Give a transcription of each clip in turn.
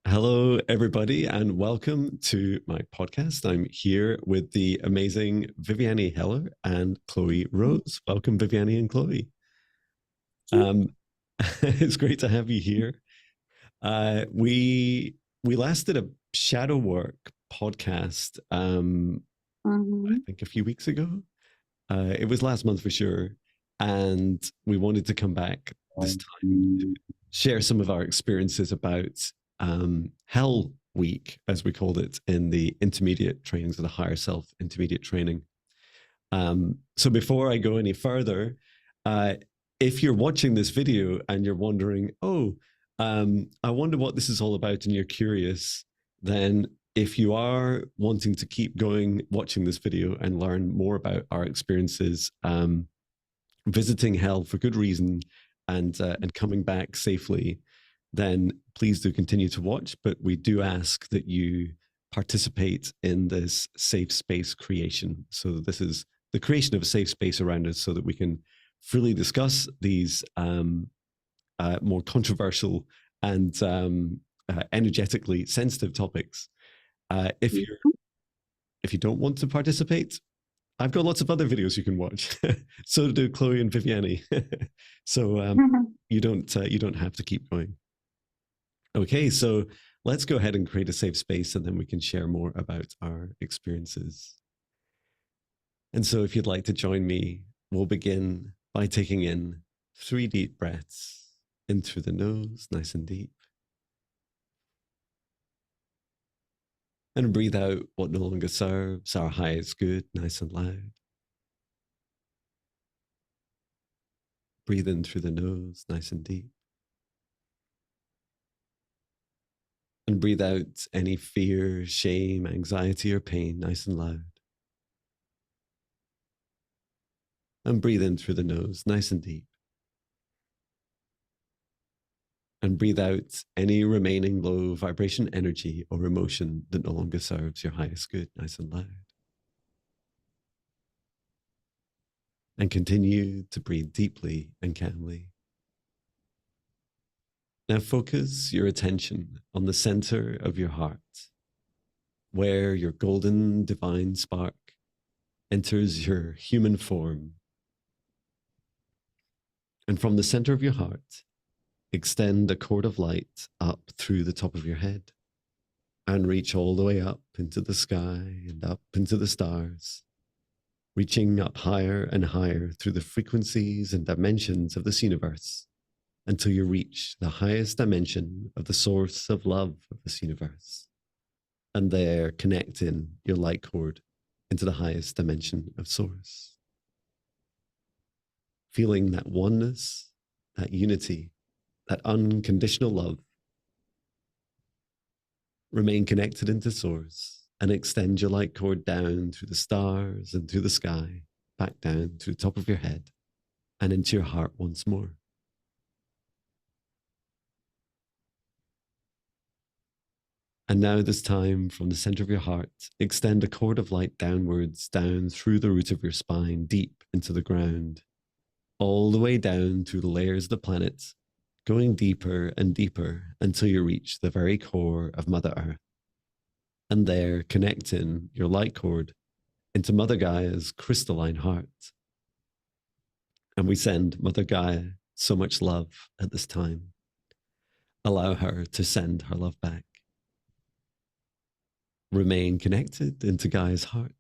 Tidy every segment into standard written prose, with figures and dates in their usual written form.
Hello, everybody, and welcome to my podcast. I'm here with the amazing Viviane Heller and Chloë Rose. Welcome, Viviane and Chloë. It's great to have you here. We last did a shadow work podcast, I think a few weeks ago. It was last month for sure, and we wanted to come back this time to share some of our experiences about Hell Week, as we called it in the intermediate trainings of the higher self intermediate training. So before I go any further, if you're watching this video and you're wondering, I wonder what this is all about, and you're curious, then if you are wanting to keep going, watching this video and learn more about our experiences, visiting hell for good reason, and coming back safely, then please do continue to watch. But we do ask that you participate in this safe space creation. So this is the creation of a safe space around us so that we can freely discuss these more controversial and energetically sensitive topics. If you don't want to participate, I've got lots of other videos you can watch. So do Chloë and Viviane. So you don't have to keep going. Okay, so let's go ahead and create a safe space, and then we can share more about our experiences. And so if you'd like to join me, we'll begin by taking in 3 deep breaths in through the nose, nice and deep. And breathe out what no longer serves, our highest good, nice and loud. Breathe in through the nose, nice and deep. And breathe out any fear, shame, anxiety, or pain, nice and loud. And breathe in through the nose, nice and deep. And breathe out any remaining low vibration energy or emotion that no longer serves your highest good, nice and loud. And continue to breathe deeply and calmly. Now focus your attention on the center of your heart, where your golden divine spark enters your human form. And from the center of your heart, extend a cord of light up through the top of your head and reach all the way up into the sky and up into the stars, reaching up higher and higher through the frequencies and dimensions of this universe, until you reach the highest dimension of the source of love of this universe. And there, connect in your light cord into the highest dimension of source. Feeling that oneness, that unity, that unconditional love. Remain connected into source and extend your light cord down through the stars and through the sky, back down to the top of your head and into your heart once more. And now this time, from the center of your heart, extend a cord of light downwards, down through the root of your spine, deep into the ground, all the way down through the layers of the planet, going deeper and deeper until you reach the very core of Mother Earth. And there, connect in your light cord into Mother Gaia's crystalline heart. And we send Mother Gaia so much love at this time. Allow her to send her love back. Remain connected into Gaia's heart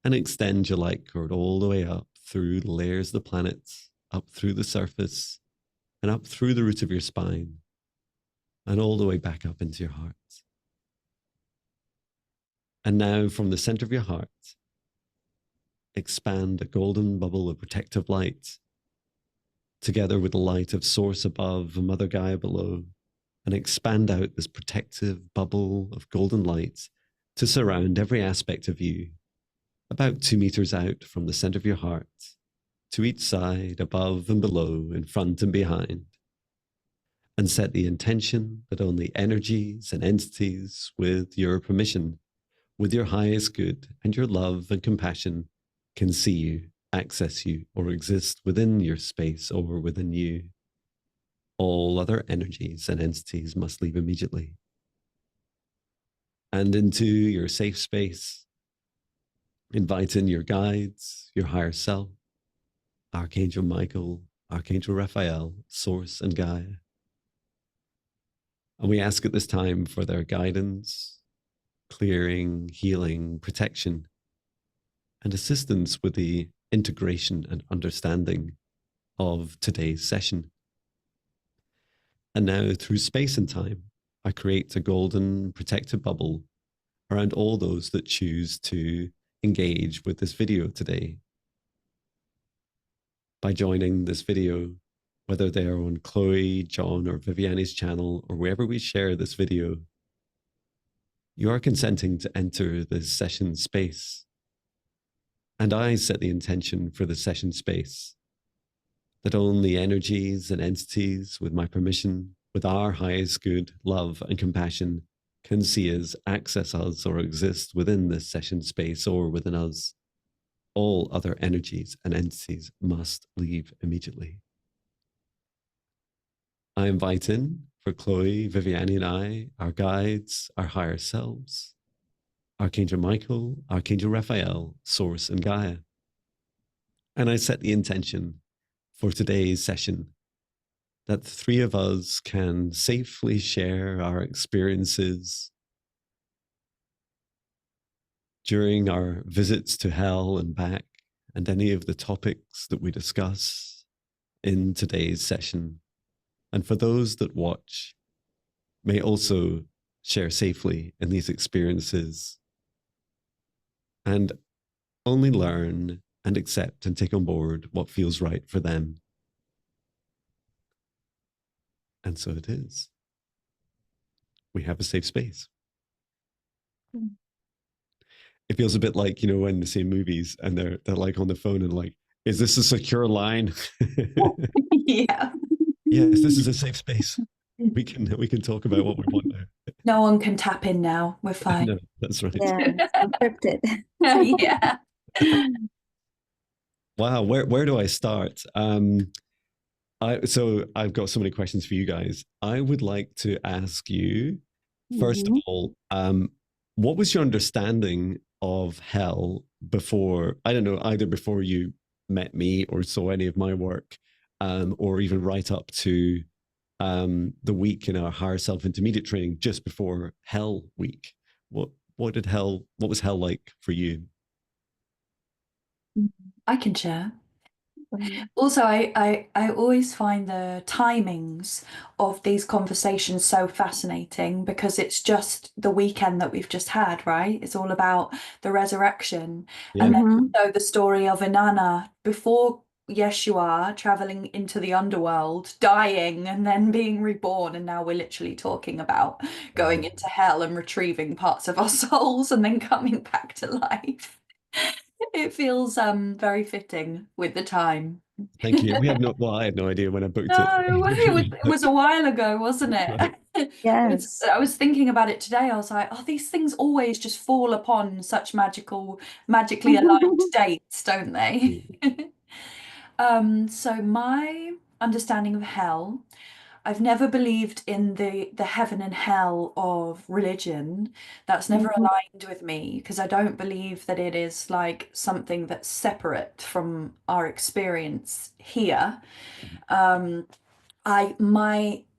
and extend your light cord all the way up through the layers of the planets, up through the surface, and up through the root of your spine, and all the way back up into your heart. And now from the center of your heart, expand a golden bubble of protective light, together with the light of Source above and Mother Gaia below, and expand out this protective bubble of golden light to surround every aspect of you, about 2 meters out from the center of your heart, to each side, above and below, in front and behind. And set the intention that only energies and entities with your permission, with your highest good and your love and compassion, can see you, access you, or exist within your space or within you. All other energies and entities must leave immediately. and into your safe space. Invite in your guides, your higher self, Archangel Michael, Archangel Raphael, Source, and Gaia. And we ask at this time for their guidance, clearing, healing, protection, and assistance with the integration and understanding of today's session. And now, through space and time, I create a golden protective bubble around all those that choose to engage with this video today. By joining this video, whether they are on Chloë, Jon, or Viviane's channel, or wherever we share this video, you are consenting to enter this session space. And I set the intention for the session space, that only energies and entities with my permission, with our highest good, love, and compassion, can see us, access us, or exist within this session space or within us. All other energies and entities must leave immediately. I invite in, for Chloë, Viviane, and I, our guides, our higher selves, Archangel Michael, Archangel Raphael, Source, and Gaia. And I set the intention for today's session that the three of us can safely share our experiences during our visits to hell and back, and any of the topics that we discuss in today's session. And for those that watch, may also share safely in these experiences and only learn and accept and take on board what feels right for them. And so it is. We have a safe space. It feels a bit like, you know, when they see movies and they're like on the phone and like, is this a secure line? Yeah. Yes, this is a safe space. We can talk about what we want now. No one can tap in now. We're fine. No, that's right. Yeah, it's encrypted. Yeah. Wow, where do I start? So I've got so many questions for you guys. I would like to ask you, first of all, what was your understanding of hell before, I don't know, either before you met me or saw any of my work, or even right up to the week in our higher self intermediate training just before Hell Week? What was hell like for you? I can share. Also, I always find the timings of these conversations so fascinating because it's just the weekend that we've just had, right? It's all about the resurrection. Yeah. And then so the story of Inanna before Yeshua traveling into the underworld, dying, and then being reborn. And now we're literally talking about going into hell and retrieving parts of our souls and then coming back to life. It feels very fitting with the time. Thank you. I had no idea when I booked it. No, it was a while ago, wasn't it? Right. Yes. I was thinking about it today. I was like, oh, these things always just fall upon such magically aligned dates, don't they? So my understanding of hell, I've never believed in the heaven and hell of religion. That's never aligned with me because I don't believe that it is like something that's separate from our experience here. My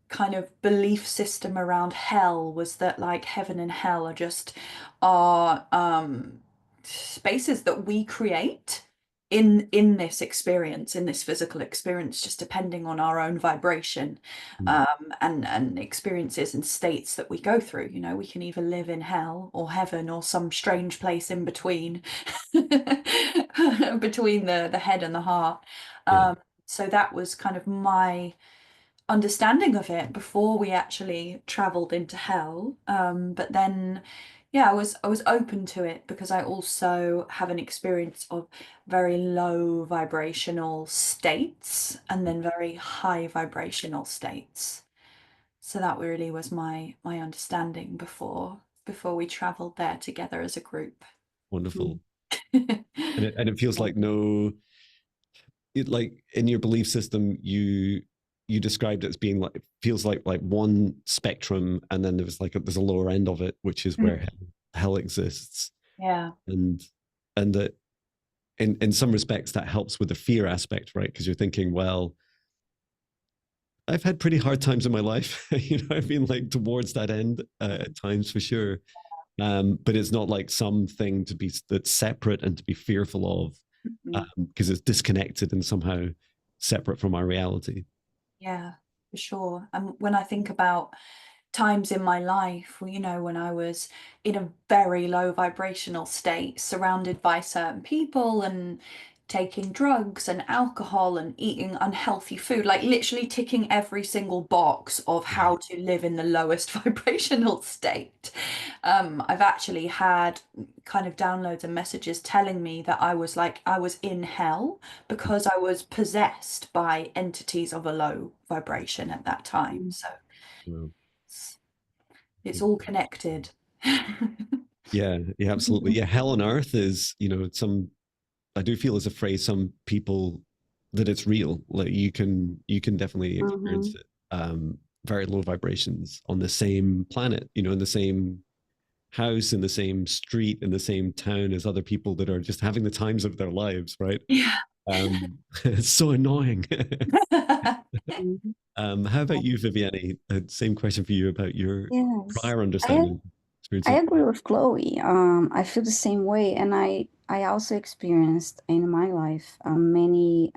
kind of belief system around hell was that like heaven and hell are just our spaces that we create in this experience, in this physical experience, just depending on our own vibration, and experiences and states that we go through. You know, we can either live in hell or heaven or some strange place in between, between the head and the heart. So that was kind of my understanding of it before we actually traveled into hell. But then, yeah, I was open to it because I also have an experience of very low vibrational states and then very high vibrational states. So that really was my understanding before we traveled there together as a group. Wonderful. And it feels like like in your belief system, you you described it as being like, it feels like one spectrum, and then there's a lower end of it, which is where hell exists. Yeah. And that in some respects that helps with the fear aspect, right? Because you're thinking, well, I've had pretty hard times in my life. I've been like towards that end at times for sure. But it's not like something that's separate and to be fearful of, because it's disconnected and somehow separate from our reality. Yeah, for sure. And when I think about times in my life, when I was in a very low vibrational state, surrounded by certain people and taking drugs and alcohol and eating unhealthy food, like literally ticking every single box of how to live in the lowest vibrational state. I've actually had kind of downloads and messages telling me that I was in hell because I was possessed by entities of a low vibration at that time. So it's all connected. Yeah, absolutely. Yeah, hell on earth is, I do feel as a phrase, some people that it's real. Like you can definitely experience it. Very low vibrations on the same planet, in the same house, in the same street, in the same town as other people that are just having the times of their lives, right? Yeah. It's so annoying. Mhm. How about you, Viviane? Same question for you about your Yes, prior understanding. I agree with Chloe. I feel the same way, and I also experienced in my life many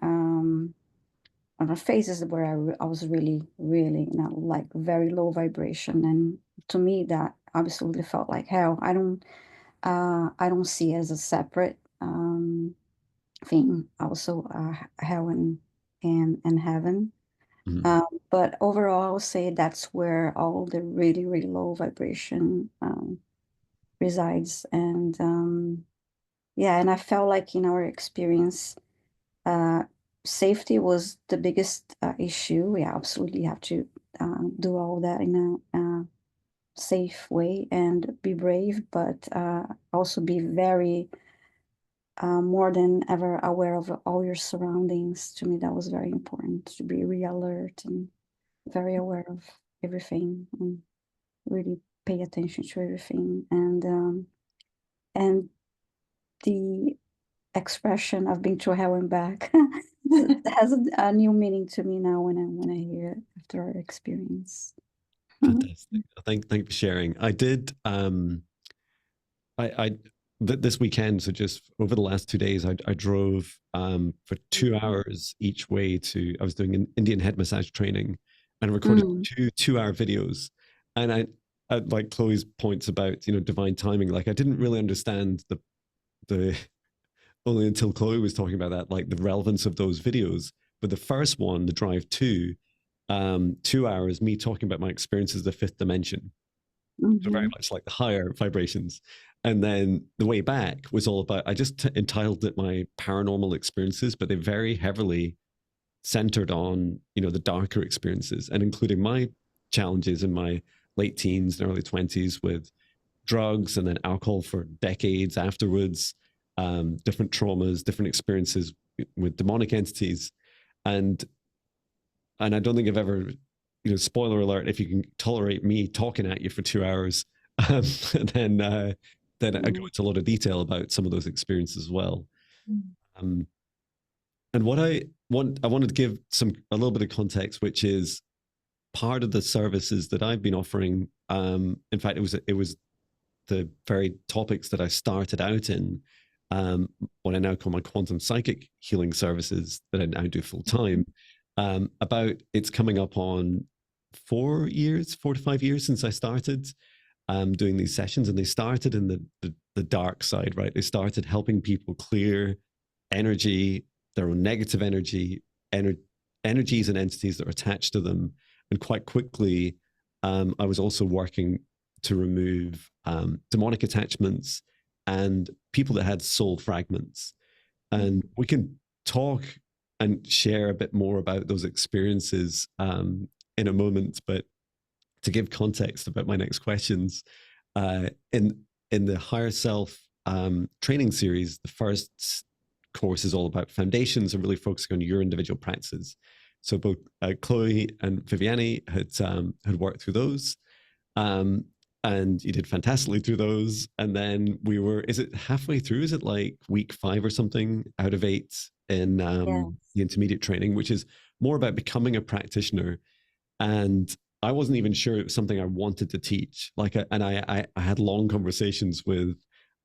phases where I was really, really, like very low vibration, and to me that absolutely felt like hell. I don't see it as a separate thing. Also, hell and heaven. But overall, I would say that's where all the really, really low vibration resides. And yeah, and I felt like in our experience, safety was the biggest issue. We absolutely have to do all that in a safe way and be brave, but also be very more than ever aware of all your surroundings. To me, that was very important, to be really alert and very aware of everything and really pay attention to everything. And the expression "I've been to hell and back" has a new meaning to me now when I hear it after our experience. Fantastic. Thank you for sharing. I did I this weekend, so just over the last 2 days, I drove for 2 hours each way I was doing an Indian head massage training, and I recorded two-hour videos. And I like Chloe's points about divine timing. Like I didn't really understand the only until Chloe was talking about that, like the relevance of those videos. But the first one, the drive 2 hours, me talking about my experiences of the fifth dimension. So very much like the higher vibrations. And then the way back was all about, I just entitled it my paranormal experiences, but they very heavily centered on, the darker experiences, and including my challenges in my late teens and early 20s with drugs and then alcohol for decades afterwards, different traumas, different experiences with demonic entities. And I don't think I've ever, spoiler alert, if you can tolerate me talking at you for 2 hours, then I go into a lot of detail about some of those experiences as well. And what I wanted to give a little bit of context, which is part of the services that I've been offering. In fact, it was the very topics that I started out in, what I now call my quantum psychic healing services that I now do full time. It's coming up on 4 to 5 years since I started doing these sessions, and they started in the dark side, right? They started helping people clear energy, their own negative energy, energies and entities that are attached to them. And quite quickly, I was also working to remove demonic attachments and people that had soul fragments. And we can talk and share a bit more about those experiences in a moment. But to give context about my next questions, in the Higher Self training series, the first course is all about foundations and really focusing on your individual practices. So both Chloë and Viviane had worked through those. And you did fantastically through those. And then we were, is it halfway through? Is it like week 5 or something out of 8 in the intermediate training, which is more about becoming a practitioner. And I wasn't even sure it was something I wanted to teach. And I had long conversations with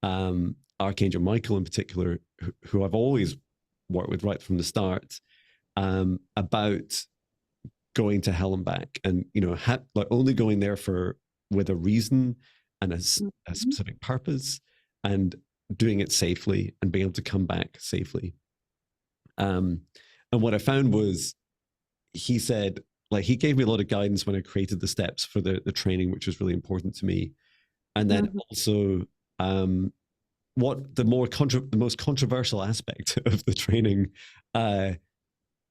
Archangel Michael in particular, who I've always worked with right from the start, about going to hell and back, and like only going there with a reason and a specific purpose, and doing it safely and being able to come back safely. And what I found was, he said, like, he gave me a lot of guidance when I created the steps for the training, which was really important to me. And then also, what the most controversial aspect of the training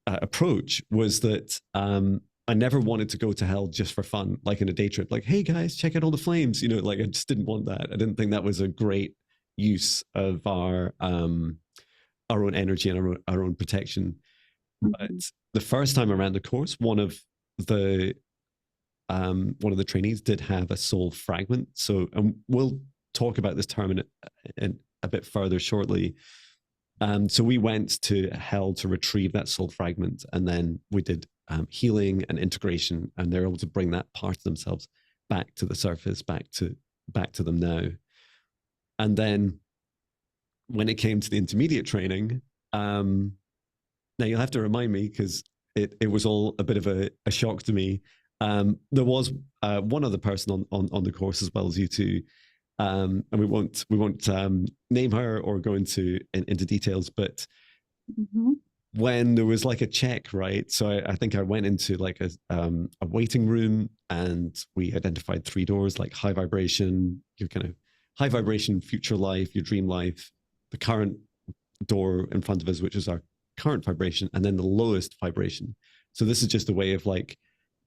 approach was that I never wanted to go to hell just for fun, like in a day trip, like, hey guys, check out all the flames, like I just didn't want that. I didn't think that was a great use of our own energy and our own protection. But the first time around the course, one of the trainees did have a soul fragment. So, and we'll talk about this term in a bit further shortly. So we went to hell to retrieve that soul fragment, and then we did healing and integration, and they're able to bring that part of themselves back to the surface, back to them now. And then when it came to the intermediate training, now you'll have to remind me, because it was all a bit of a shock to me. There was one other person on the course as well as you two, and we won't name her or go into details, but when there was like a check, right? So I think I went into like a waiting room, and we identified 3 doors, like high vibration, your kind of high vibration future life, your dream life, the current door in front of us, which is our current vibration, and then the lowest vibration. So this is just a way of like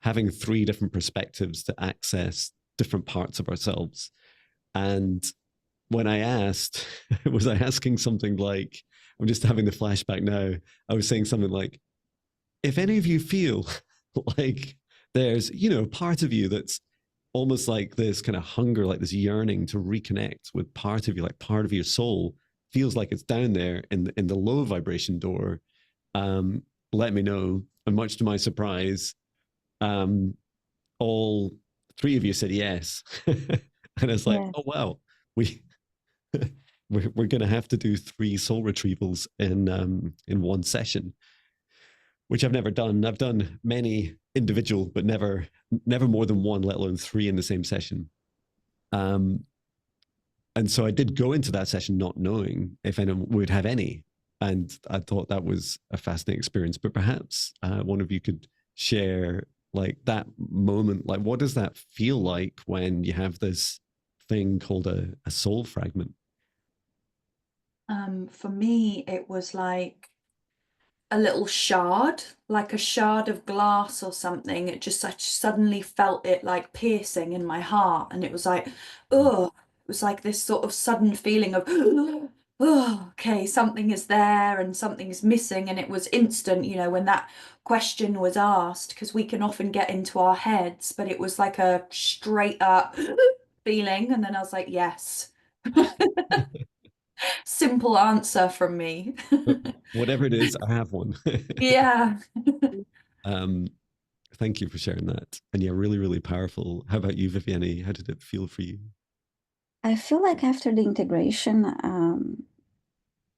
having 3 different perspectives to access different parts of ourselves. And when I asked, was I asking something like, I'm just having the flashback now, I was saying something like, if any of you feel like there's, part of you that's almost like this kind of hunger, like this yearning to reconnect with part of you, like part of your soul feels like it's down there in the low vibration door, let me know. And much to my surprise, all 3 of you said yes. And it's like, oh wow, we're going to have to do 3 soul retrievals in one session, which I've never done. I've done many individual, but never more than 1, let alone 3 in the same session. And so I did go into that session not knowing if anyone would have any. And I thought that was a fascinating experience. But perhaps one of you could share like that moment. Like, what does that feel like when you have this thing called a soul fragment? For me, it was like a little shard, like a shard of glass or something. It just, I suddenly felt it like piercing in my heart. And it was like, oh, it was like this sort of sudden feeling of, oh, okay, something is there and something is missing. And it was instant, when that question was asked, because we can often get into our heads, but it was like a straight up feeling. And then I was like, yes. Simple answer from me. Whatever it is, I have one. Yeah. Thank you for sharing that. And yeah, really, really powerful. How about you, Viviane? How did it feel for you? I feel like after the integration,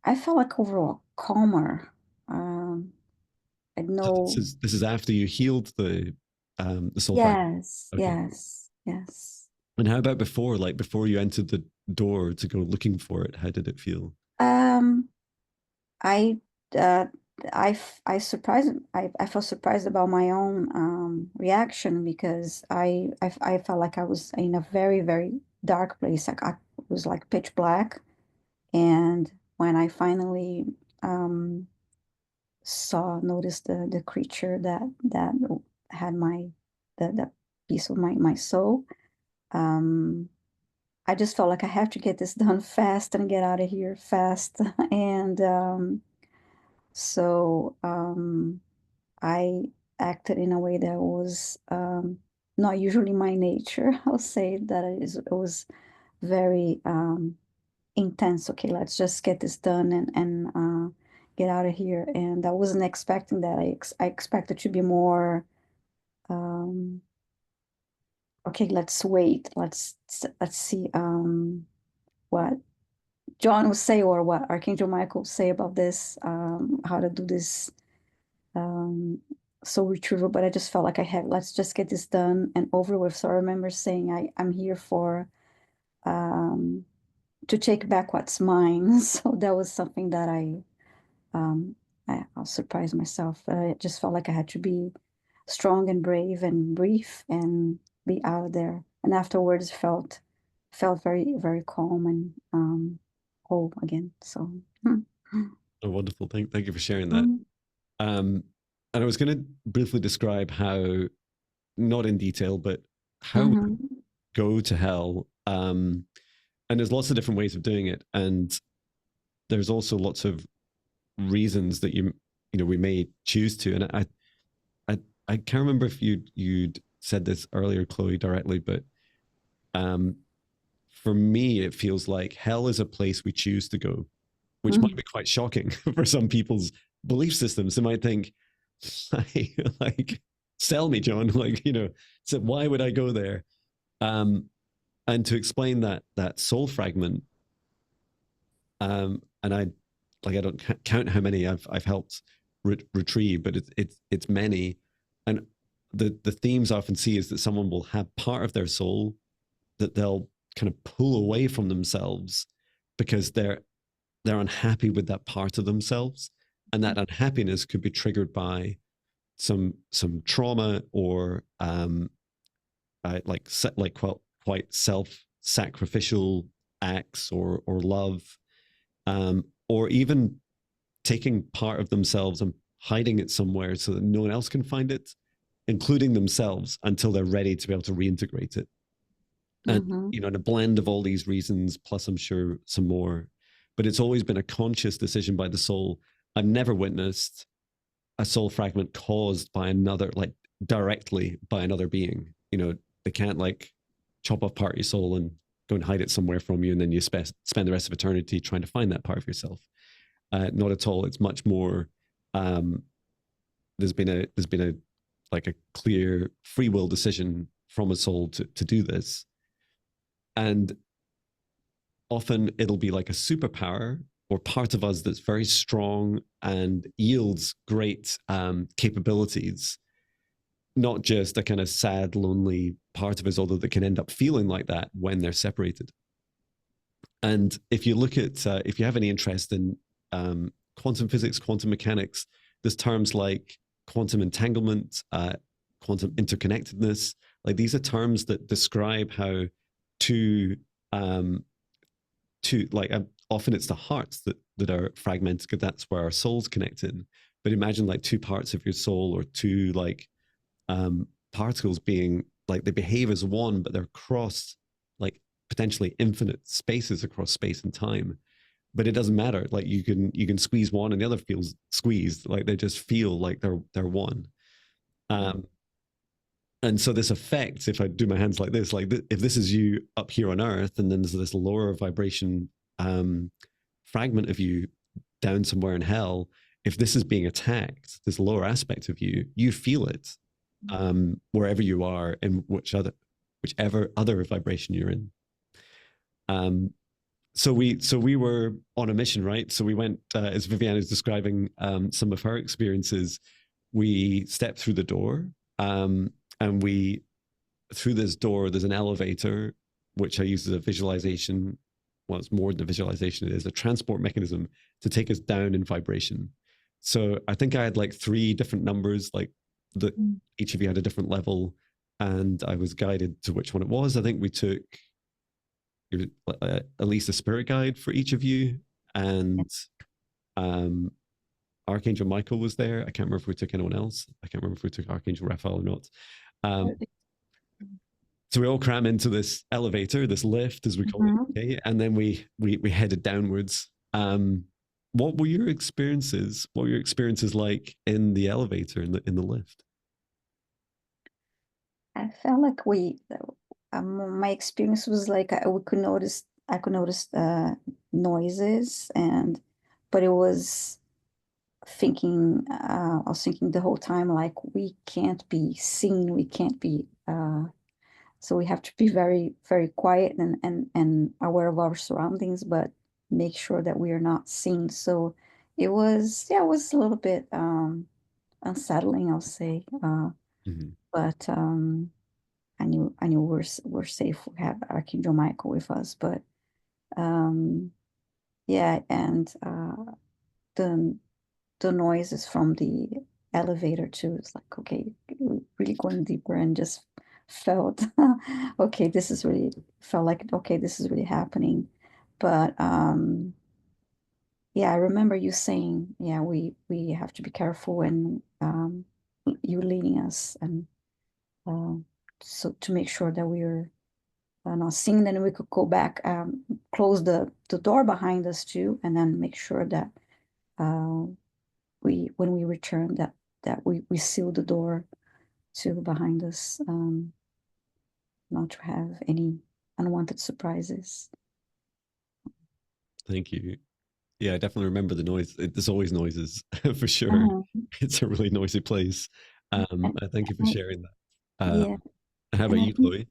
I felt like overall calmer. I know. So this is after you healed the soul fragment. Yes, okay. Yes. And how about before? Like before you entered the door to go looking for it, how did it feel? I felt surprised about my own reaction, because I felt like I was in a very, very dark place. Like I was like pitch black, and when I finally noticed the creature that had the piece of my soul, I just felt like I have to get this done fast and get out of here fast. And so I acted in a way that was not usually my nature. I'll say that it was very intense. Okay, let's just get this done and get out of here. And I wasn't expecting that. I expected to be more, okay, let's wait. Let's see what John will say or what Archangel Michael will say about this, how to do this soul retrieval. But I just felt like let's just get this done and over with. So I remember saying I'm here for to take back what's mine. So that was something that I'll surprise myself. I just felt like I had to be strong and brave and brief and be out there. And afterwards felt very, very calm and whole again. So Oh, wonderful. Thank you for sharing that. And I was going to briefly describe how, not in detail, but how we go to hell. And there's lots of different ways of doing it. And there's also lots of reasons that we may choose to. And I can't remember if you'd said this earlier, Chloe, directly, but for me, it feels like hell is a place we choose to go, which might be quite shocking for some people's belief systems. They might think, like, sell me, John. Like, so why would I go there? And to explain that soul fragment, and I don't count how many I've helped retrieve, but it's many. And the themes I often see is that someone will have part of their soul that they'll kind of pull away from themselves because they're unhappy with that part of themselves, and that unhappiness could be triggered by some trauma or quite self-sacrificial acts or love, or even taking part of themselves and hiding it somewhere so that no one else can find it, including themselves, until they're ready to be able to reintegrate it. And and a blend of all these reasons, plus I'm sure some more, but it's always been a conscious decision by the soul. I've never witnessed a soul fragment caused by another, like directly by another being. They can't like chop off part of your soul and go and hide it somewhere from you, and then you spend the rest of eternity trying to find that part of yourself. Not at all. It's much more. There's been a like a clear free will decision from a soul to do this, and often it'll be like a superpower or part of us that's very strong and yields great capabilities, not just a kind of sad, lonely part of us, although they can end up feeling like that when they're separated. And if you look at, if you have any interest in quantum physics, quantum mechanics, there's terms like quantum entanglement, quantum interconnectedness. Like these are terms that describe how often it's the hearts that are fragmented, because that's where our soul's connected. But imagine like two parts of your soul, or two like particles being like, they behave as one, but they're across like potentially infinite spaces across space and time. But it doesn't matter. Like you can squeeze one and the other feels squeezed. Like they just feel like they're one. And so this affects, if I do my hands like this, like if this is you up here on Earth, and then there's this lower vibration fragment of you down somewhere in hell, if this is being attacked, this lower aspect of you, you feel it wherever you are, in whichever other vibration you're in. So we were on a mission, right? So we went, as Viviane is describing some of her experiences, we stepped through the door, and through this door, there's an elevator, which I use as a visualization. Well, it's more than a visualization. It is a transport mechanism to take us down in vibration. So I think I had like 3 different numbers, like that each of you had a different level, and I was guided to which one it was. I think we took at least a spirit guide for each of you, and Archangel Michael was there. I can't remember if we took anyone else. I can't remember if we took Archangel Raphael or not. So we all cram into this elevator, this lift, as we call it, okay? And then we headed downwards. what were your experiences? What were your experiences like in the elevator, in the lift? I felt like my experience was like I could notice, noises, but it was I was thinking the whole time, like, we can't be seen, we can't be, so we have to be very, very quiet and aware of our surroundings, but make sure that we are not seen. So it was, yeah, it was a little bit unsettling, I'll say. But I knew we're safe. We have Archangel Michael with us, but yeah, and the the noises from the elevator too. It's like, okay, really going deeper and just felt, okay, this is really, felt like, okay, this is really happening. But yeah, I remember you saying, yeah, we have to be careful, and you leading us, and so to make sure that we're not seen, then we could go back, close the door behind us too, and then make sure that when we return, that we seal the door too behind us, not to have any unwanted surprises. Thank you. Yeah, I definitely remember the noise. There's always noises for sure. It's a really noisy place. Thank you for sharing that. Yeah. How about you, Chloe?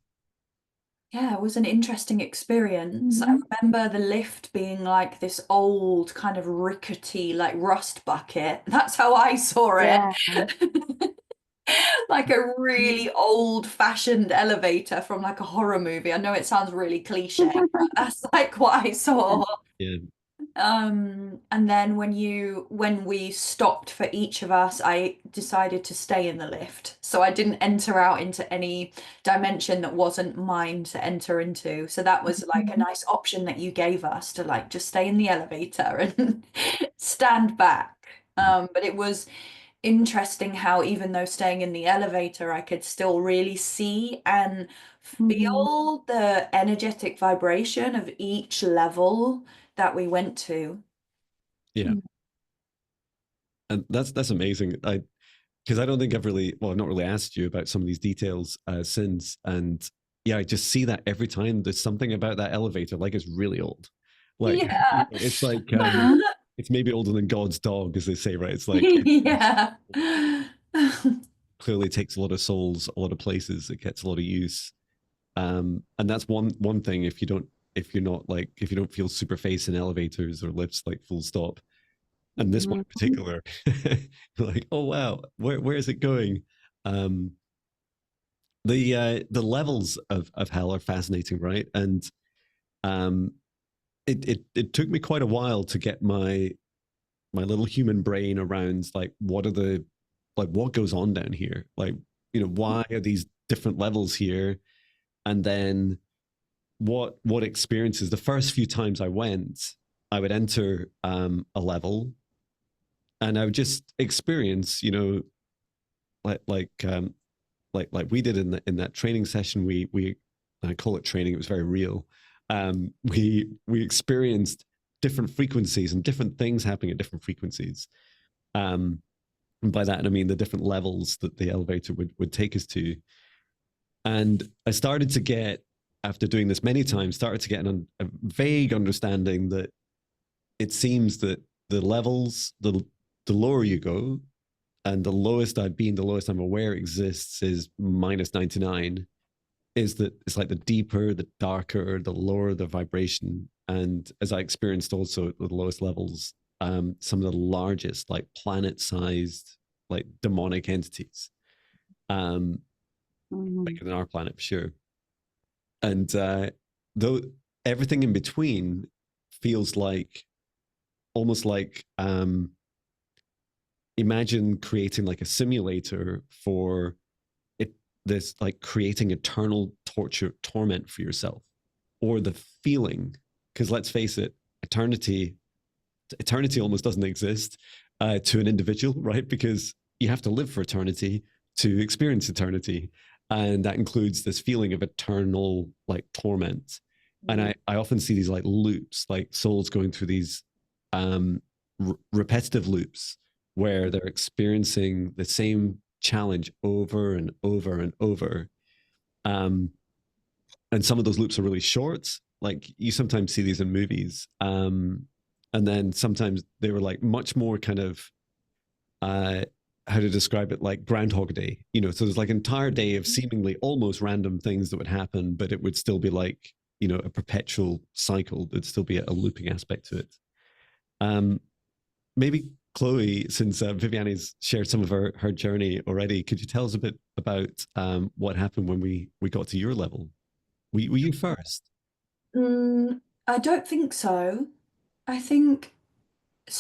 Yeah, it was an interesting experience. I remember the lift being like this old kind of rickety, like rust bucket. That's how I saw it. Yeah. Like a really old-fashioned elevator from like a horror movie. I know it sounds really cliche, but that's like what I saw. Yeah. And then when we stopped for each of us, I decided to stay in the lift. So I didn't enter out into any dimension that wasn't mine to enter into. So that was like a nice option that you gave us to like just stay in the elevator and stand back. But it was interesting how even though staying in the elevator, I could still really see and feel the energetic vibration of each level that we went to. Yeah. And that's amazing. Because I don't think I've not really asked you about some of these details since. And yeah, I just see that every time. There's something about that elevator, like it's really old. Like Yeah. it's like it's maybe older than God's dog, as they say, right? It's like Yeah. clearly takes a lot of souls, a lot of places. It gets a lot of use. And that's one thing. If you don't feel super face in elevators or lifts, like full stop. And this one in particular, like, oh wow, where is it going? The levels of hell are fascinating, right? And it took me quite a while to get my little human brain around like what goes on down here, like, why are these different levels here, and then what experiences. The first few times I went, I would enter a level and I would just experience, like we did in that training session. We I call it training. It was very real. We experienced different frequencies and different things happening at different frequencies. And by that I mean the different levels that the elevator would take us to. And I started to get, after doing this many times, a vague understanding that it seems that the levels, the lower you go, and the lowest I've been, the lowest I'm aware exists is -99, is that it's like the deeper, the darker, the lower the vibration. And as I experienced also at the lowest levels, some of the largest, like planet-sized, like demonic entities, bigger than our planet for sure. And though everything in between feels like almost like imagine creating like a simulator for it, this like creating eternal torment for yourself, or the feeling, because let's face it, eternity almost doesn't exist to an individual, right? Because you have to live for eternity to experience eternity, and that includes this feeling of eternal like torment. And I often see these like loops, like souls going through these repetitive loops where they're experiencing the same challenge over and over and over. And some of those loops are really short. Like you sometimes see these in movies. And then sometimes they were like much more kind of, how to describe it, like Groundhog Day, you know, so there's like an entire day of seemingly almost random things that would happen, but it would still be like, you know, a perpetual cycle. There'd still be a looping aspect to it. Maybe Chloë, since Viviane's shared some of her journey already, could you tell us a bit about what happened when we got to your level? Were you first? I don't think so. I think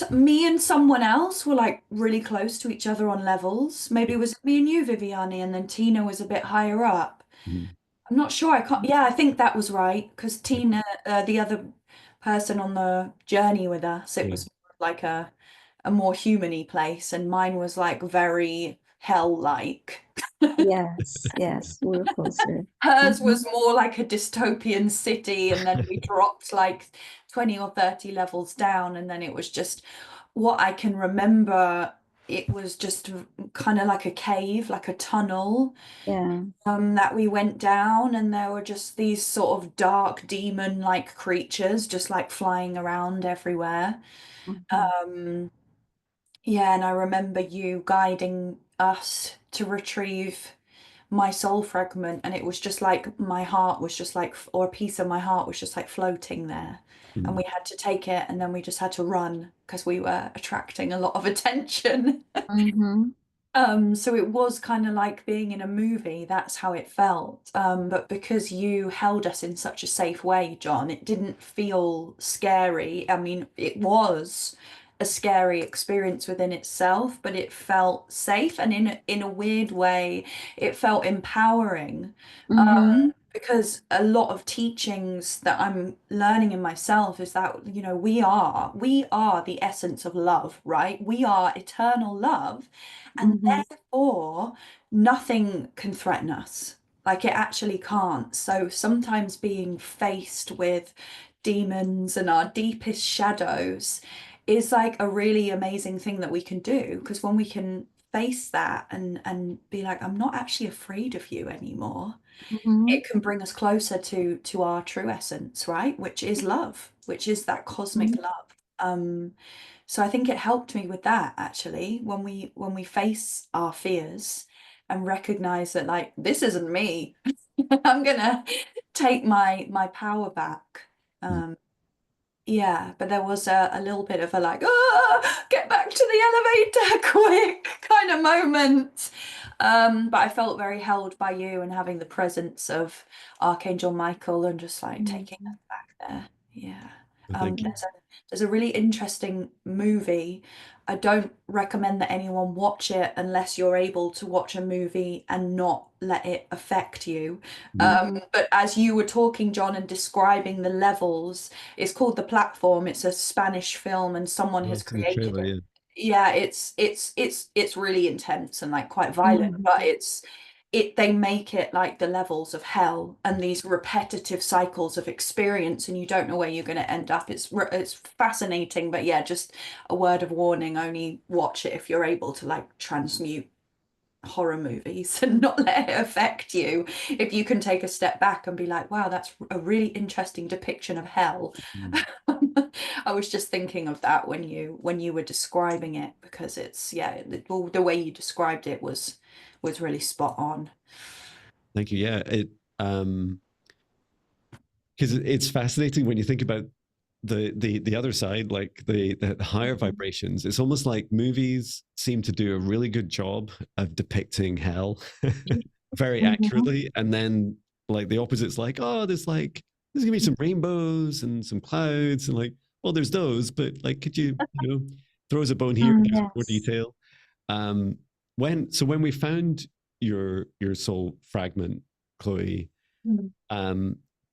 me and someone else were like really close to each other on levels. Maybe it was me and you, Viviane, and then Tina was a bit higher up. Mm-hmm. I'm not sure. I can't. Yeah, I think that was right because Tina, the other person on the journey with us, it was like a more human-y place, and mine was like very hell-like. Yes, yes, we were closer. Hers was more like a dystopian city, and then we dropped like 20 or 30 levels down, and then it was just what I can remember. It was just kind of like a cave, like a tunnel. Yeah. That we went down, and there were just these sort of dark demon-like creatures just like flying around everywhere. Yeah, and I remember you guiding us to retrieve my soul fragment, and it was just like my heart was just like, or a piece of my heart was just like floating there. Mm-hmm. And we had to take it, and then we just had to run because we were attracting a lot of attention. So it was kind of like being in a movie. That's how it felt. But because you held us in such a safe way, Jon, it didn't feel scary. I mean, it was a scary experience within itself, but it felt safe, and in a weird way, it felt empowering. Because a lot of teachings that I'm learning in myself is that, you know, we are the essence of love, right? We are eternal love, and therefore nothing can threaten us. Like it actually can't. So sometimes being faced with demons and our deepest shadows is like a really amazing thing that we can do, because when we can face that and be like, I'm not actually afraid of you anymore, it can bring us closer to our true essence, right? Which is love, which is that cosmic love. So I think it helped me with that, actually, when we face our fears and recognize that, like, this isn't me. I'm gonna take my power back. Yeah, but there was a little bit of a like, get back to the elevator quick kind of moment. But I felt very held by you and having the presence of Archangel Michael and just like taking us back there. Yeah. Thank you. There's a really interesting movie. I don't recommend that anyone watch it unless you're able to watch a movie and not let it affect you. But as you were talking, Jon, and describing the levels, it's called The Platform. It's a Spanish film, and someone has created it. Yeah, it's really intense and like quite violent, but they make it like the levels of hell and these repetitive cycles of experience, and you don't know where you're going to end up. It's fascinating, but yeah, just a word of warning, only watch it if you're able to like transmute horror movies and not let it affect you. If you can take a step back and be like, wow, that's a really interesting depiction of hell. I was just thinking of that when you were describing it, because it's the way you described it was really spot on. Thank you. Yeah, because it's fascinating when you think about the other side, like the higher vibrations. It's almost like movies seem to do a really good job of depicting hell very accurately, and then like the opposite's like, oh, there's gonna be some rainbows and some clouds, and like, well, there's those, but like, could you throw us a bone here, give us more detail. When we found your soul fragment, Chloë,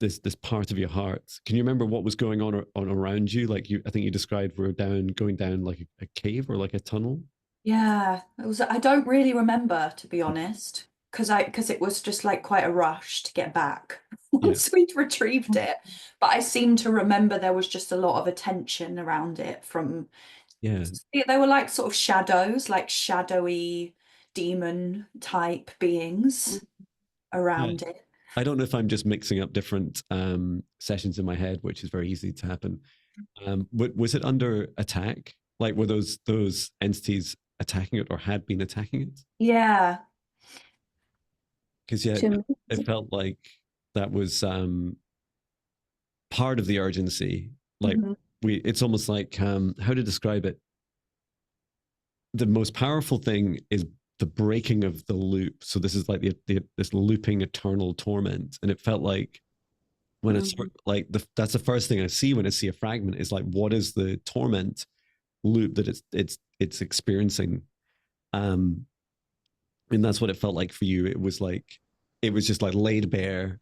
this part of your heart, can you remember what was going on around you? Like I think you described going down like a cave or like a tunnel. Yeah, I don't really remember, to be honest, because it was just like quite a rush to get back once we'd retrieved it. But I seem to remember there was just a lot of attention around it from Yeah. They were like sort of shadows, like shadowy demon type beings around it. I don't know if I'm just mixing up different sessions in my head, which is very easy to happen. Was it under attack? Like, were those entities attacking it or had been attacking it? Yeah. Because it felt like that was part of the urgency. Like it's almost like how to describe it. The most powerful thing is the breaking of the loop. So this is like this looping eternal torment, and it felt like when it's like that's the first thing I see when I see a fragment is like, what is the torment loop that it's experiencing? And that's what it felt like for you. It was just like laid bare,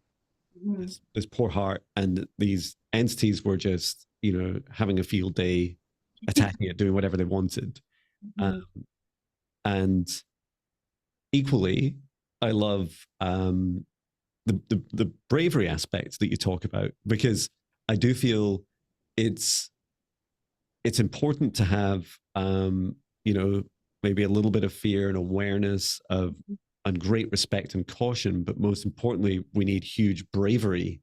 this poor heart, and these entities were just, you know, having a field day, attacking it, doing whatever they wanted. And equally, I love the bravery aspect that you talk about, because I do feel it's important to have you know, maybe a little bit of fear and awareness of, and great respect and caution, but most importantly, we need huge bravery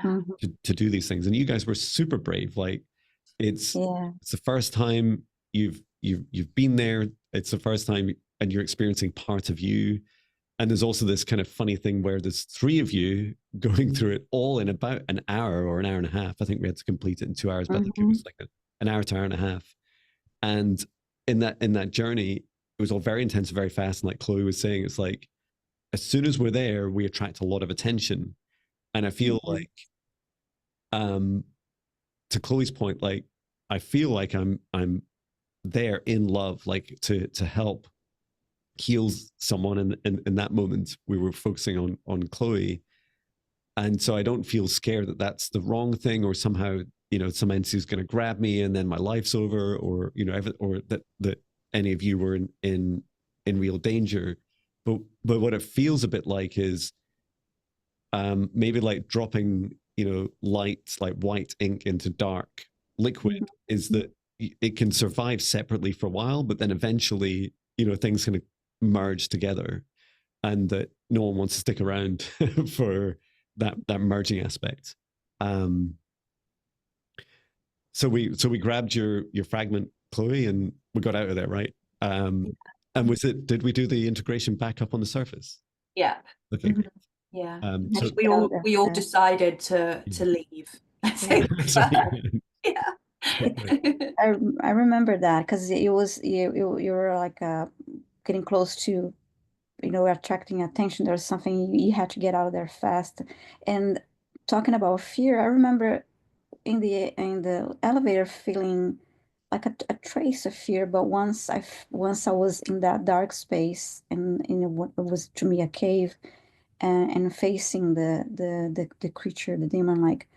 to do these things. And you guys were super brave. Like it's the first time you've been there. It's the first time, and you're experiencing part of you. And there's also this kind of funny thing where there's three of you going through it all in about an hour or an hour and a half. I think we had to complete it in 2 hours, but I think it was like an hour to hour and a half. And in that journey, it was all very intense, very fast. And like Chloe was saying, it's like, as soon as we're there, we attract a lot of attention. And I feel like, to Chloe's point, like, I feel like I'm there in love, like to help heal someone. And in that moment, we were focusing on Chloe. And so I don't feel scared that that's the wrong thing, or somehow, you know, some entity is going to grab me and then my life's over, or, you know, or that any of you were in real danger. But what it feels a bit like is maybe like dropping, you know, light, like white ink into dark liquid, is that it can survive separately for a while, but then eventually, you know, things can merge together, and that no one wants to stick around for that merging aspect. So we grabbed your fragment, Chloe, and we got out of there, right? And did we do the integration back up on the surface? Yeah. Okay. Yeah. So we all decided to leave. Yeah. I remember that, because it was you were like getting close to, you know, attracting attention. There's something you had to get out of there fast. And talking about fear, I remember in the elevator feeling like a trace of fear, but once I was in that dark space, and in what was to me a cave, and facing the creature, the demon, like,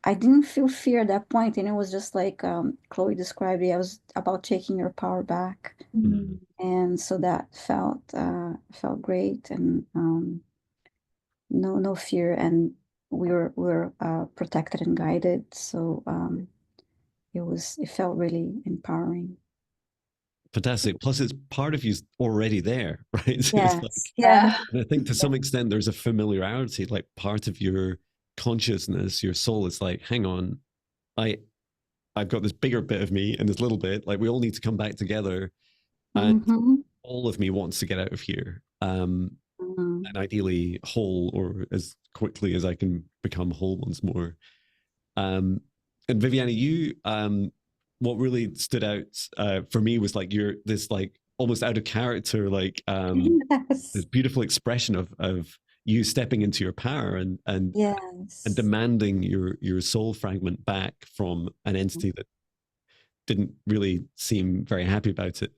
I didn't feel fear at that point, and it was just like Chloe described it. I was about taking your power back, and so that felt great, and no fear, and we were protected and guided. So it felt really empowering. Fantastic. Plus, it's part of you's already there, right? So Yes. it's like, Yeah. and I think to some extent there's a familiarity, like part of your consciousness, your soul is like, hang on, I've got this bigger bit of me and this little bit, like we all need to come back together, and all of me wants to get out of here, and ideally whole, or as quickly as I can become whole once more. And Viviane, you what really stood out for me was like you're this like almost out of character, like this beautiful expression of you stepping into your power and demanding your soul fragment back from an entity that didn't really seem very happy about it.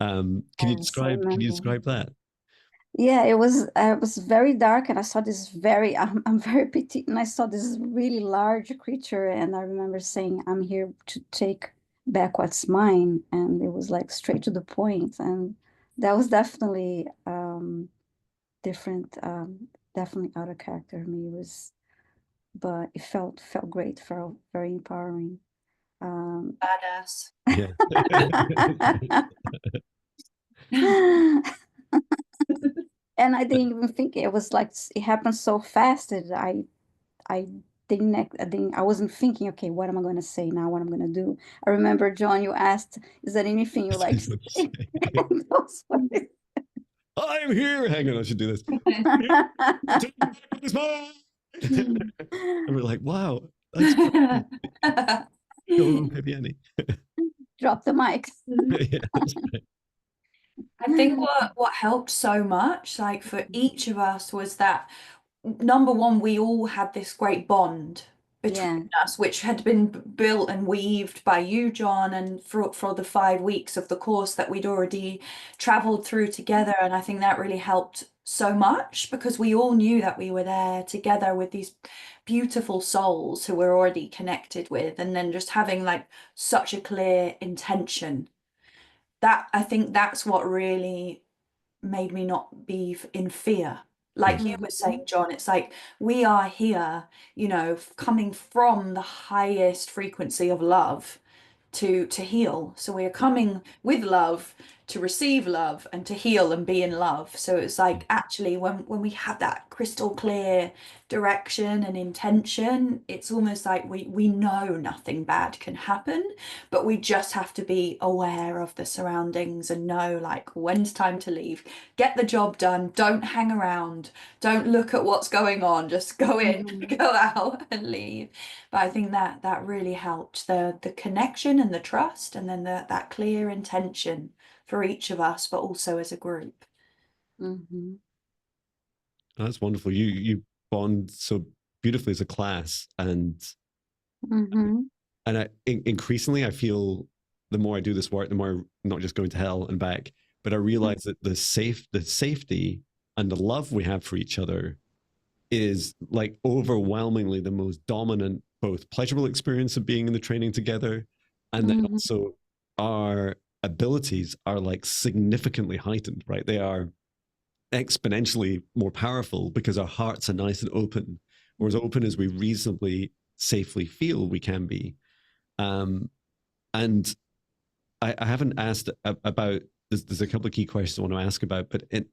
Can you describe that? Yeah, it was very dark, and I saw this very I'm very petite, and I saw this really large creature, and I remember saying, I'm here to take back what's mine, and it was like straight to the point, and that was definitely different, definitely out of character for me. It was, but it felt great, felt very empowering. Badass. Yeah. And I didn't even think it was like it happened so fast that I I wasn't thinking, okay, what am I going to say now? What I'm going to do? I remember, John, you asked, is there anything you like to say? I'm here. Hang on, I should do this. And we're like, wow, that's go, Viviane. Drop the mic. Yeah, that's right. I think what helped so much, like for each of us, was that number one, we all had this great bond between us, which had been built and weaved by you, John, and for the 5 weeks of the course that we'd already traveled through together. And I think that really helped so much because we all knew that we were there together with these beautiful souls who we're already connected with, and then just having like such a clear intention. That I think that's what really made me not be in fear. Like you were saying, John, it's like we are here, you know, coming from the highest frequency of love to heal. So we are coming with love to receive love and to heal and be in love. So it's like actually when we have that crystal clear direction and intention, it's almost like we know nothing bad can happen, but we just have to be aware of the surroundings and know like when's time to leave, get the job done, don't hang around, don't look at what's going on, just go in, go out and leave. But I think that really helped, the connection and the trust, and then that clear intention for each of us, but also as a group. That's wonderful. You bond so beautifully as a class, and increasingly I feel the more I do this work, the more I'm not just going to hell and back, but I realize that the safety and the love we have for each other is like overwhelmingly the most dominant, both pleasurable experience of being in the training together, and then also our abilities are like significantly heightened, right? They are exponentially more powerful because our hearts are nice and open, or as open as we reasonably safely feel we can be. And I haven't asked about, there's a couple of key questions I want to ask about, but it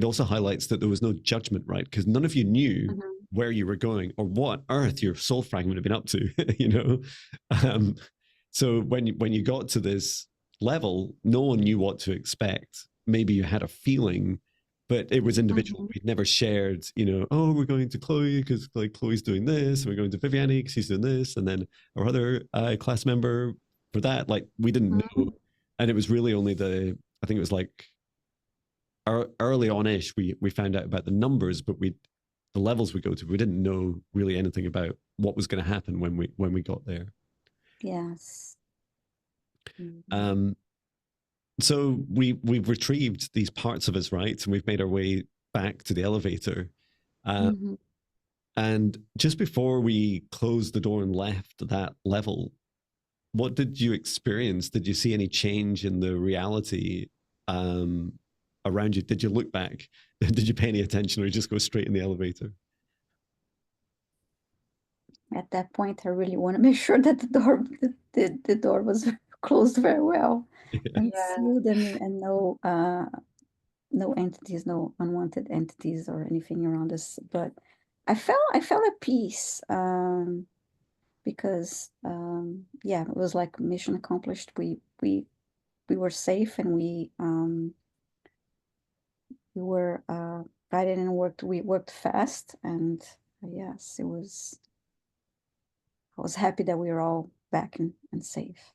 also highlights that there was no judgment, right? Because none of you knew where you were going or what earth your soul fragment had been up to, you know? So when you got to this level, no one knew what to expect. Maybe you had a feeling, but it was individual. We'd never shared, you know, oh, we're going to Chloe because like Chloe's doing this, and we're going to Viviane because she's doing this, and then our other class member for that. Like we didn't know, and it was really only I think it was like early on-ish we found out about the numbers, but the levels we go to, we didn't know really anything about what was going to happen when we got there. Yes. So we've retrieved these parts of us, right? And we've made our way back to the elevator. And just before we closed the door and left that level, what did you experience? Did you see any change in the reality around you? Did you look back? Did you pay any attention, or just go straight in the elevator? At that point, I really want to make sure that the door was closed very well and sealed, and no entities, no unwanted entities or anything around us. But I felt at peace because it was like mission accomplished. We were safe, and we were guided and worked. We worked fast, and yes, I was happy that we were all back and safe.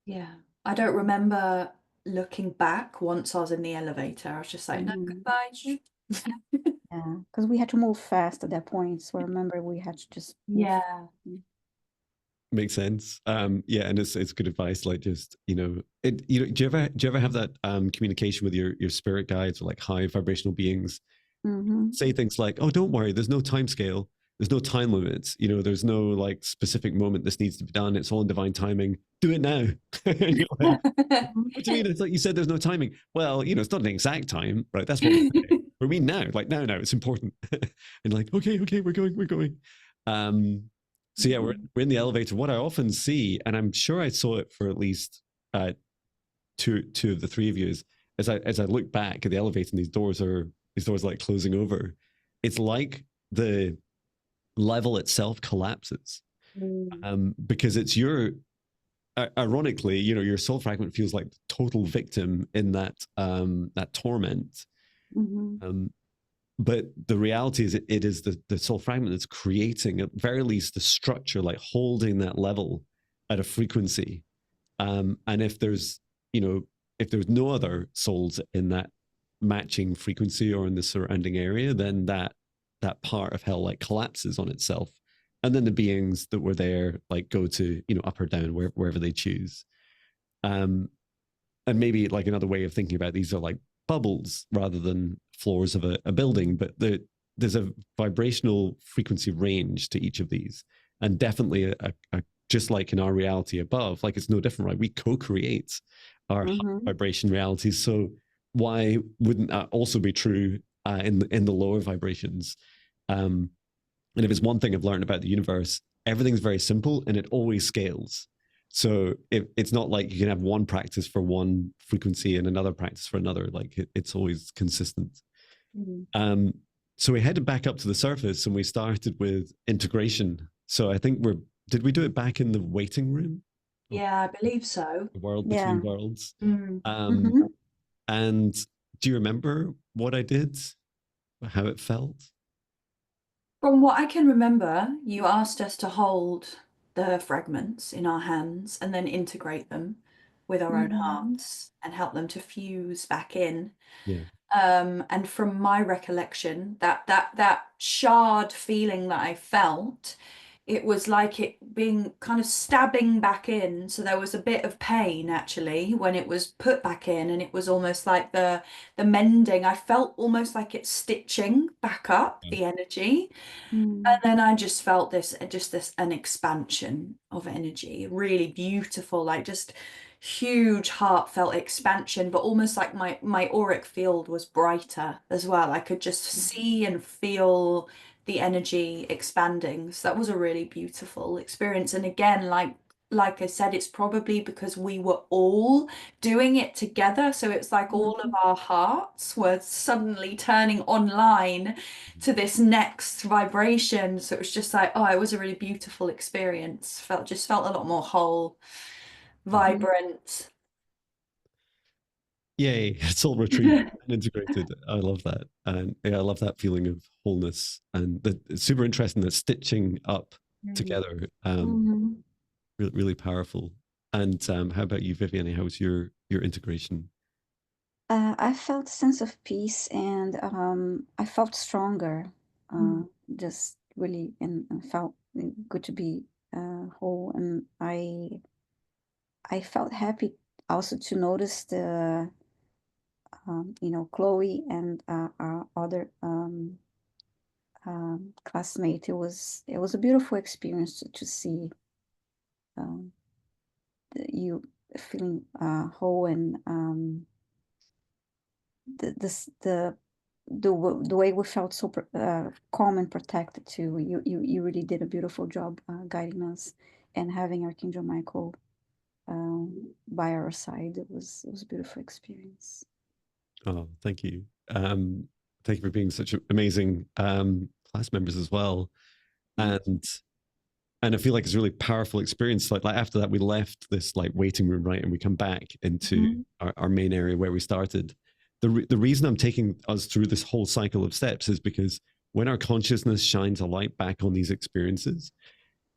Yeah, I don't remember looking back once I was in the elevator. I was just like, no, goodbye. Yeah, because we had to move fast at that point. So I remember we had to just move. Makes sense. Yeah, and it's good advice. Like just, you know, do you ever have that communication with your spirit guides or like high vibrational beings? Say things like, oh, don't worry, there's no time scale, there's no time limits, you know, there's no like specific moment this needs to be done, it's all in divine timing, do it now. Like, what do you mean? It's like you said there's no timing. Well, you know, it's not an exact time, right? That's what we mean now, like now it's important. And like, okay, we're going. So yeah, we're in the elevator. What I often see, and I'm sure I saw it for at least two of the three of you, is as I look back at the elevator and these doors like closing over, it's like the level itself collapses. Because it's ironically, your soul fragment feels like the total victim in that torment. But the reality is it is the soul fragment that's creating, at very least, the structure, like holding that level at a frequency. And if there's no other souls in that matching frequency or in the surrounding area, then that part of hell like collapses on itself. And then the beings that were there like go to, up or down, wherever they choose. And maybe like another way of thinking about these are like bubbles rather than floors of a building, but there's a vibrational frequency range to each of these. And definitely just like in our reality above, like it's no different, right? We co-create our vibration realities. So why wouldn't that also be true in the lower vibrations? And if it's one thing I've learned about the universe, everything's very simple and it always scales. So it's not like you can have one practice for one frequency and another practice for another. Like it's always consistent. So we headed back up to the surface and we started with integration. So I think did we do it back in the waiting room? Yeah, I believe so. The world between worlds. Mm-hmm. And do you remember what I did? How it felt? From what I can remember, you asked us to hold the fragments in our hands and then integrate them with our own hearts and help them to fuse back in. Yeah. And from my recollection, that shard feeling that I felt, it was like it being kind of stabbing back in. So there was a bit of pain actually when it was put back in, and it was almost like the mending. I felt almost like it's stitching back up the energy. And then I just felt an expansion of energy, really beautiful, like just huge heartfelt expansion, but almost like my auric field was brighter as well. I could just see and feel the energy expanding. So that was a really beautiful experience. And again, like I said, it's probably because we were all doing it together. So it's like all of our hearts were suddenly turning online to this next vibration. So it was just like, oh, it was a really beautiful experience. Felt a lot more whole, vibrant. Yay, it's all retrieved and integrated. I love that. And yeah, I love that feeling of wholeness. And it's super interesting that stitching up together. Really, really powerful. And how about you, Viviane? How was your integration? I felt a sense of peace, and I felt stronger. Just really, and felt good to be whole. And I felt happy also to notice the Chloe and our other classmate. It was a beautiful experience to see you feeling whole, and the way we felt so calm and protected too. You really did a beautiful job guiding us and having Archangel Michael by our side. It was a beautiful experience. Oh, thank you. Thank you for being such amazing class members as well. And I feel like it's a really powerful experience. Like after that, we left this like waiting room, right? And we come back into our main area where we started. The reason I'm taking us through this whole cycle of steps is because when our consciousness shines a light back on these experiences,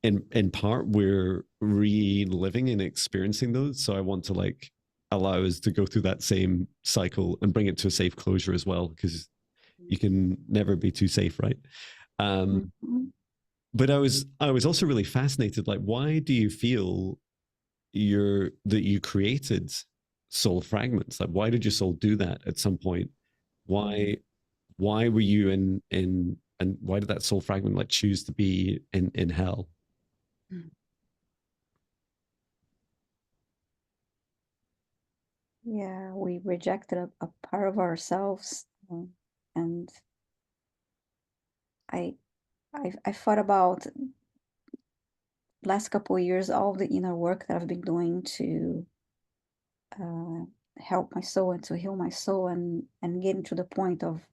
in part, we're reliving and experiencing those. So I want to like allow us to go through that same cycle and bring it to a safe closure as well, because you can never be too safe, right? But I was also really fascinated, like, why do you feel that you created soul fragments? Like, why did your soul do that at some point? Why were you in and why did that soul fragment like choose to be in hell? Yeah, we rejected a part of ourselves, and I thought about last couple of years, all the inner work that I've been doing to help my soul and to heal my soul and getting to the point of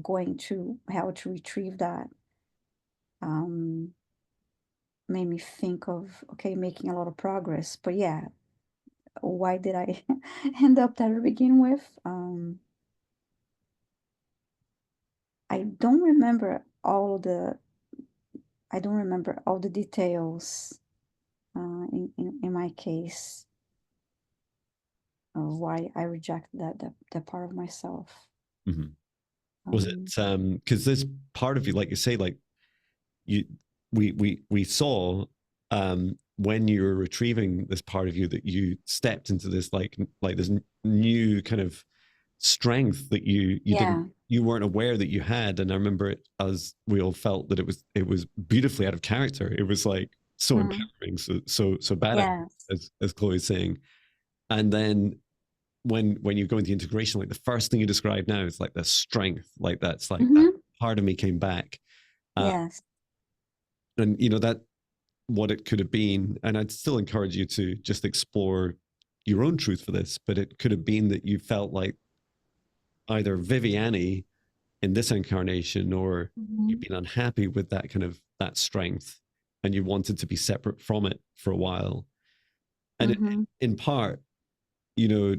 going to how to retrieve that made me think of, okay, making a lot of progress. But yeah, why did I end up there to begin with? I don't remember all the details in my case of why I rejected that part of myself. Mm-hmm. Was it because this part of you, like you say, like we saw when you were retrieving this part of you that you stepped into this like this new kind of strength that you weren't aware that you had. And I remember it, as we all felt that it was beautifully out of character. It was like so empowering, so badass, as Chloe's saying. And then when you go into integration, like the first thing you describe now is like the strength, like that's like that part of me came back. Yes. And you know that what it could have been, and I'd still encourage you to just explore your own truth for this, but it could have been that you felt like either Viviane in this incarnation, or you've been unhappy with that kind of that strength and you wanted to be separate from it for a while. And in part, you know,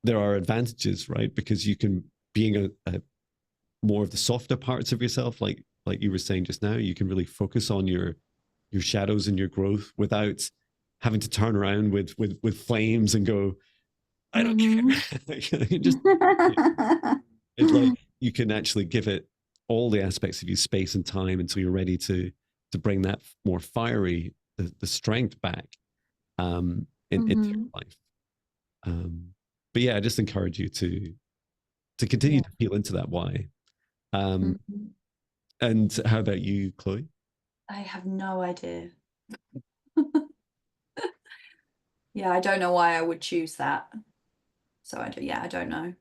there are advantages, right? Because you can, being a more of the softer parts of yourself, like you were saying just now, you can really focus on your shadows and your growth without having to turn around with flames and go, I don't care. Just, it's like you can actually give it all the aspects of your space and time until you're ready to bring that more fiery, the strength back into your life. But yeah, I just encourage you to continue to feel into that why. And how about you, Chloe? I have no idea. Yeah, I don't know why I would choose that. So I don't know.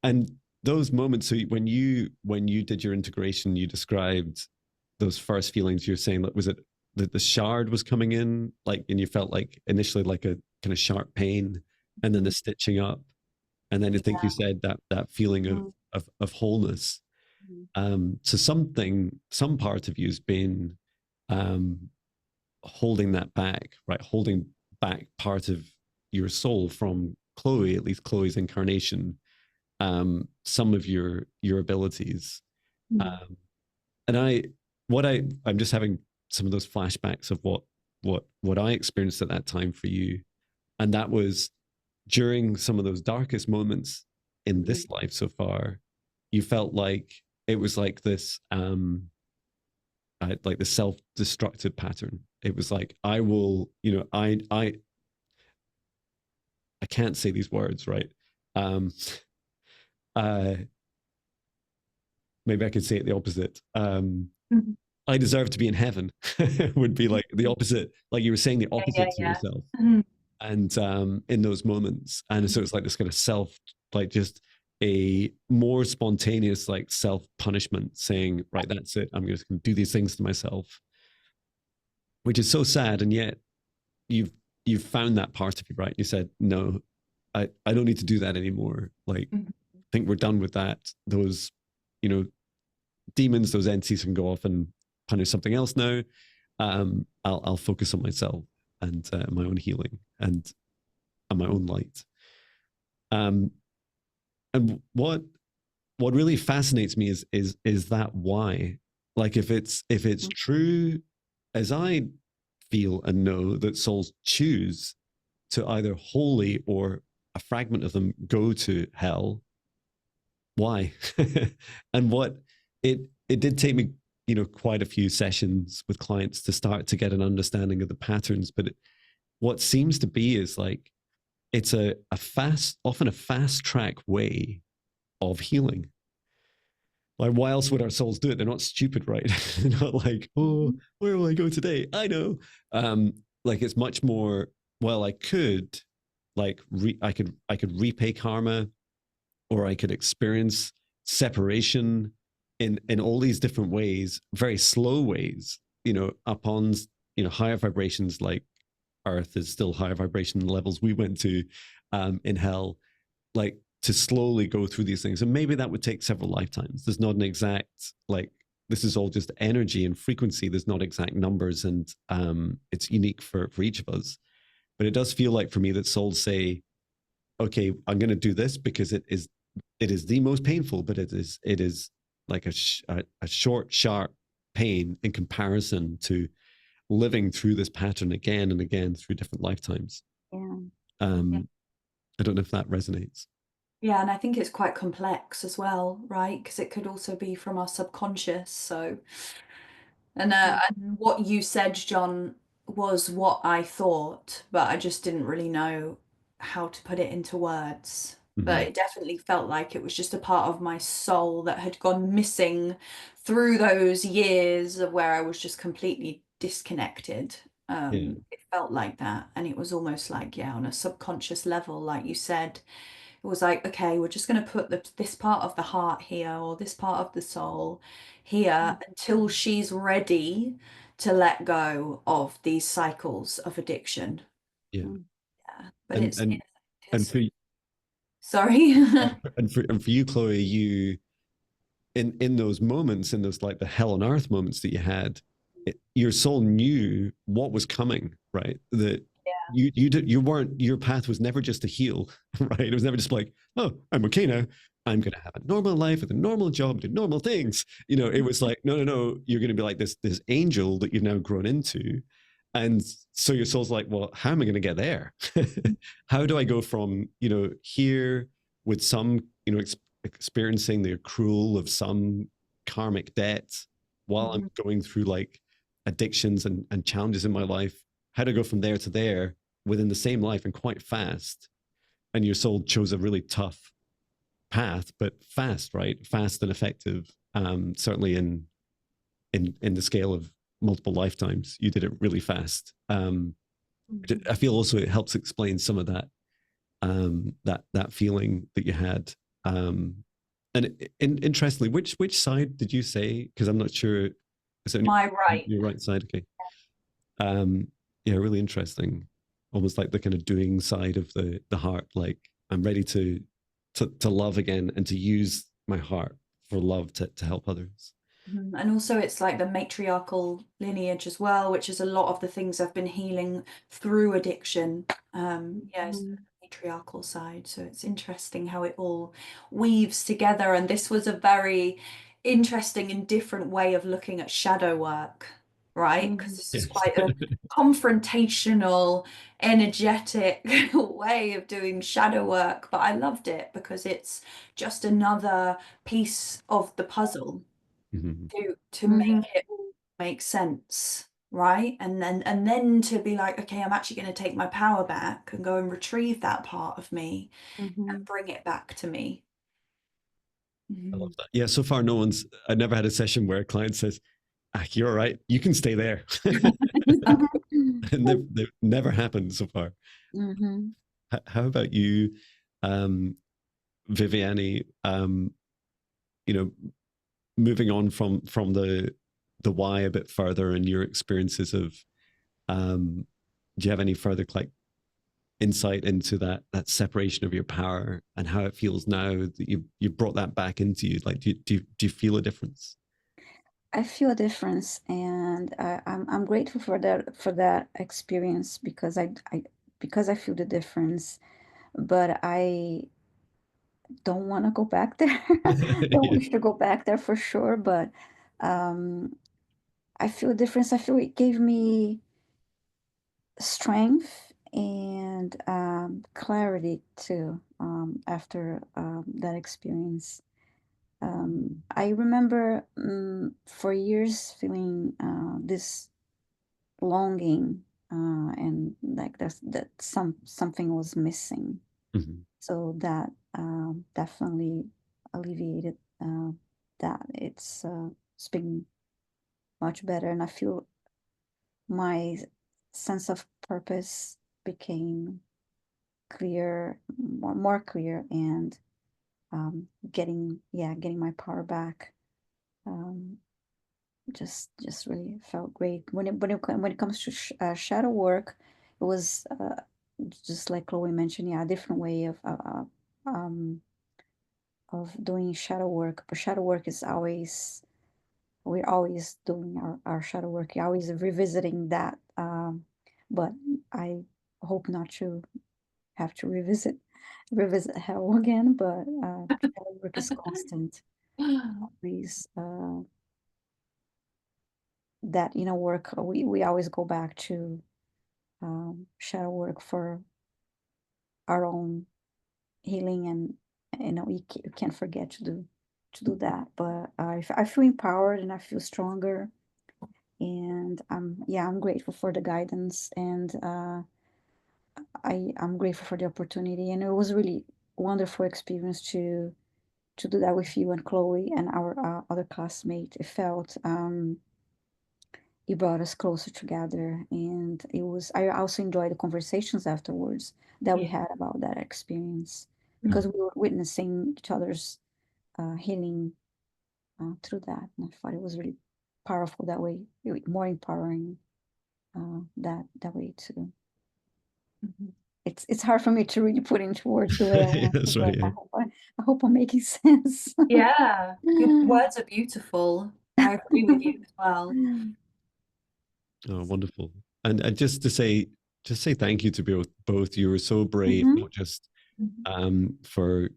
And those moments, so when you did your integration, you described those first feelings. You're saying that, was it that the shard was coming in, like, and you felt like initially like a kind of sharp pain, and then the stitching up, and then I think you said that feeling of wholeness. So some part of you has been holding that back, right? Holding back part of your soul from Chloe, at least Chloe's incarnation, some of your abilities. And I'm just having some of those flashbacks of what I experienced at that time for you. And that was during some of those darkest moments in this life so far, you felt like it was like this, like the self-destructive pattern. It was like, I will, you know, I can't say these words, right? Maybe I could say it the opposite. I deserve to be in heaven would be like the opposite, like you were saying, the opposite to yourself. And in those moments, and so it's like this kind of self, like just a more spontaneous, like self-punishment, saying, right, that's it, I'm just going to do these things to myself, which is so sad. And yet you've found that part of you, right? You said, no, I don't need to do that anymore. Like, I think we're done with that. Those, you know, demons, those entities can go off and punish something else now. I'll focus on myself and my own healing and my own light. And what really fascinates me is that why, like, if it's true, as I feel and know, that souls choose to either wholly or a fragment of them go to hell, why? And what it did take me, you know, quite a few sessions with clients to start to get an understanding of the patterns. But what seems to be is like, it's often a fast track way of healing. Like, why else would our souls do it? They're not stupid, right? They're not like, oh, where will I go today? I know. Like, it's much more, well, I could, like, I could repay karma, or I could experience separation in all these different ways, very slow ways, you know, up on, you know, higher vibrations, like Earth is still higher vibration levels we went to in hell, like to slowly go through these things. And maybe that would take several lifetimes. There's not an exact, like, this is all just energy and frequency. There's not exact numbers, and it's unique for each of us. But it does feel like for me that souls say, okay, I'm going to do this because it is the most painful, but it is like a short, sharp pain in comparison to living through this pattern again and again through different lifetimes. Yeah. I don't know if that resonates. Yeah, and I think it's quite complex as well, right? Because it could also be from our subconscious. So, and what you said, Jon, was what I thought, but I just didn't really know how to put it into words. But it definitely felt like it was just a part of my soul that had gone missing through those years of where I was just completely disconnected. It felt like that. And it was almost like, yeah, on a subconscious level, like you said, it was like, okay, we're just going to put this part of the heart here, or this part of the soul here, until she's ready to let go of these cycles of addiction. Yeah. But and for sorry. and for you, Chloe, you in those moments, in those like the hell on earth moments that you had, your soul knew what was coming, right? That you weren't, your path was never just to heal, right? It was never just like, oh, I'm okay now, I'm going to have a normal life with a normal job, do normal things. You know, it was like, no, you're going to be like this angel that you've now grown into. And so your soul's like, well, how am I going to get there? How do I go from, you know, here with some, you know, experiencing the accrual of some karmic debt while I'm going through like addictions and challenges in my life, how to go from there to there within the same life and quite fast. And your soul chose a really tough path, but fast, right? Fast and effective. Certainly in the scale of multiple lifetimes, you did it really fast. I feel also it helps explain some of that that feeling that you had. And interestingly, which side did you say? Because I'm not sure. Is it my right? Your right side, okay. Yeah, really interesting. Almost like the kind of doing side of the heart. Like I'm ready to love again and to use my heart for love to help others. And also it's like the matriarchal lineage as well, which is a lot of the things I've been healing through addiction. It's the matriarchal side. So it's interesting how it all weaves together. And this was a very interesting and different way of looking at shadow work, right? Because this is quite a confrontational, energetic way of doing shadow work. But I loved it because it's just another piece of the puzzle to make it make sense, right? And then to be like, okay, I'm actually going to take my power back and go and retrieve that part of me and bring it back to me. I love that. Yeah, so far I never had a session where a client says, you're all right, you can stay there. And they've never happened so far. How about you, Viviane? You know, moving on from the why a bit further, and your experiences of, do you have any further like insight into that separation of your power and how it feels now that you brought that back into you? Like, do you feel a difference? I feel a difference, and I'm grateful for that experience because I feel the difference, but I don't want to go back there. Don't wish to go back there for sure, but I feel a difference. I feel it gave me strength and clarity too after that experience. I remember for years feeling this longing and like that something was missing. So that definitely alleviated that. It's been much better, and I feel my sense of purpose became clear, more clear, and getting my power back. just really felt great. When it comes to shadow work, it was just like Chloe mentioned, yeah, a different way um, of doing shadow work. But shadow work is always, we're always doing our shadow work, we're always revisiting that. But I hope not to have to revisit hell again. But shadow work is constant. Always that inner work. We always go back to shadow work for our own healing, and we can't forget to do that. But I feel empowered and I feel stronger, and I'm grateful for the guidance, and I'm grateful for the opportunity, and it was really wonderful experience to do that with you and Chloe and our other classmate. It felt it brought us closer together, and I also enjoyed the conversations afterwards that we Yeah. had about that experience, because we were witnessing each other's healing through that, and I thought it was really powerful that way, more empowering that way too. It's hard for me to really put into words the way I want to, That's but right. Yeah. I hope I'm making sense. Yeah, your words are beautiful. I agree with you as well. Oh, wonderful. And just to say thank you to both. You were so brave, not just for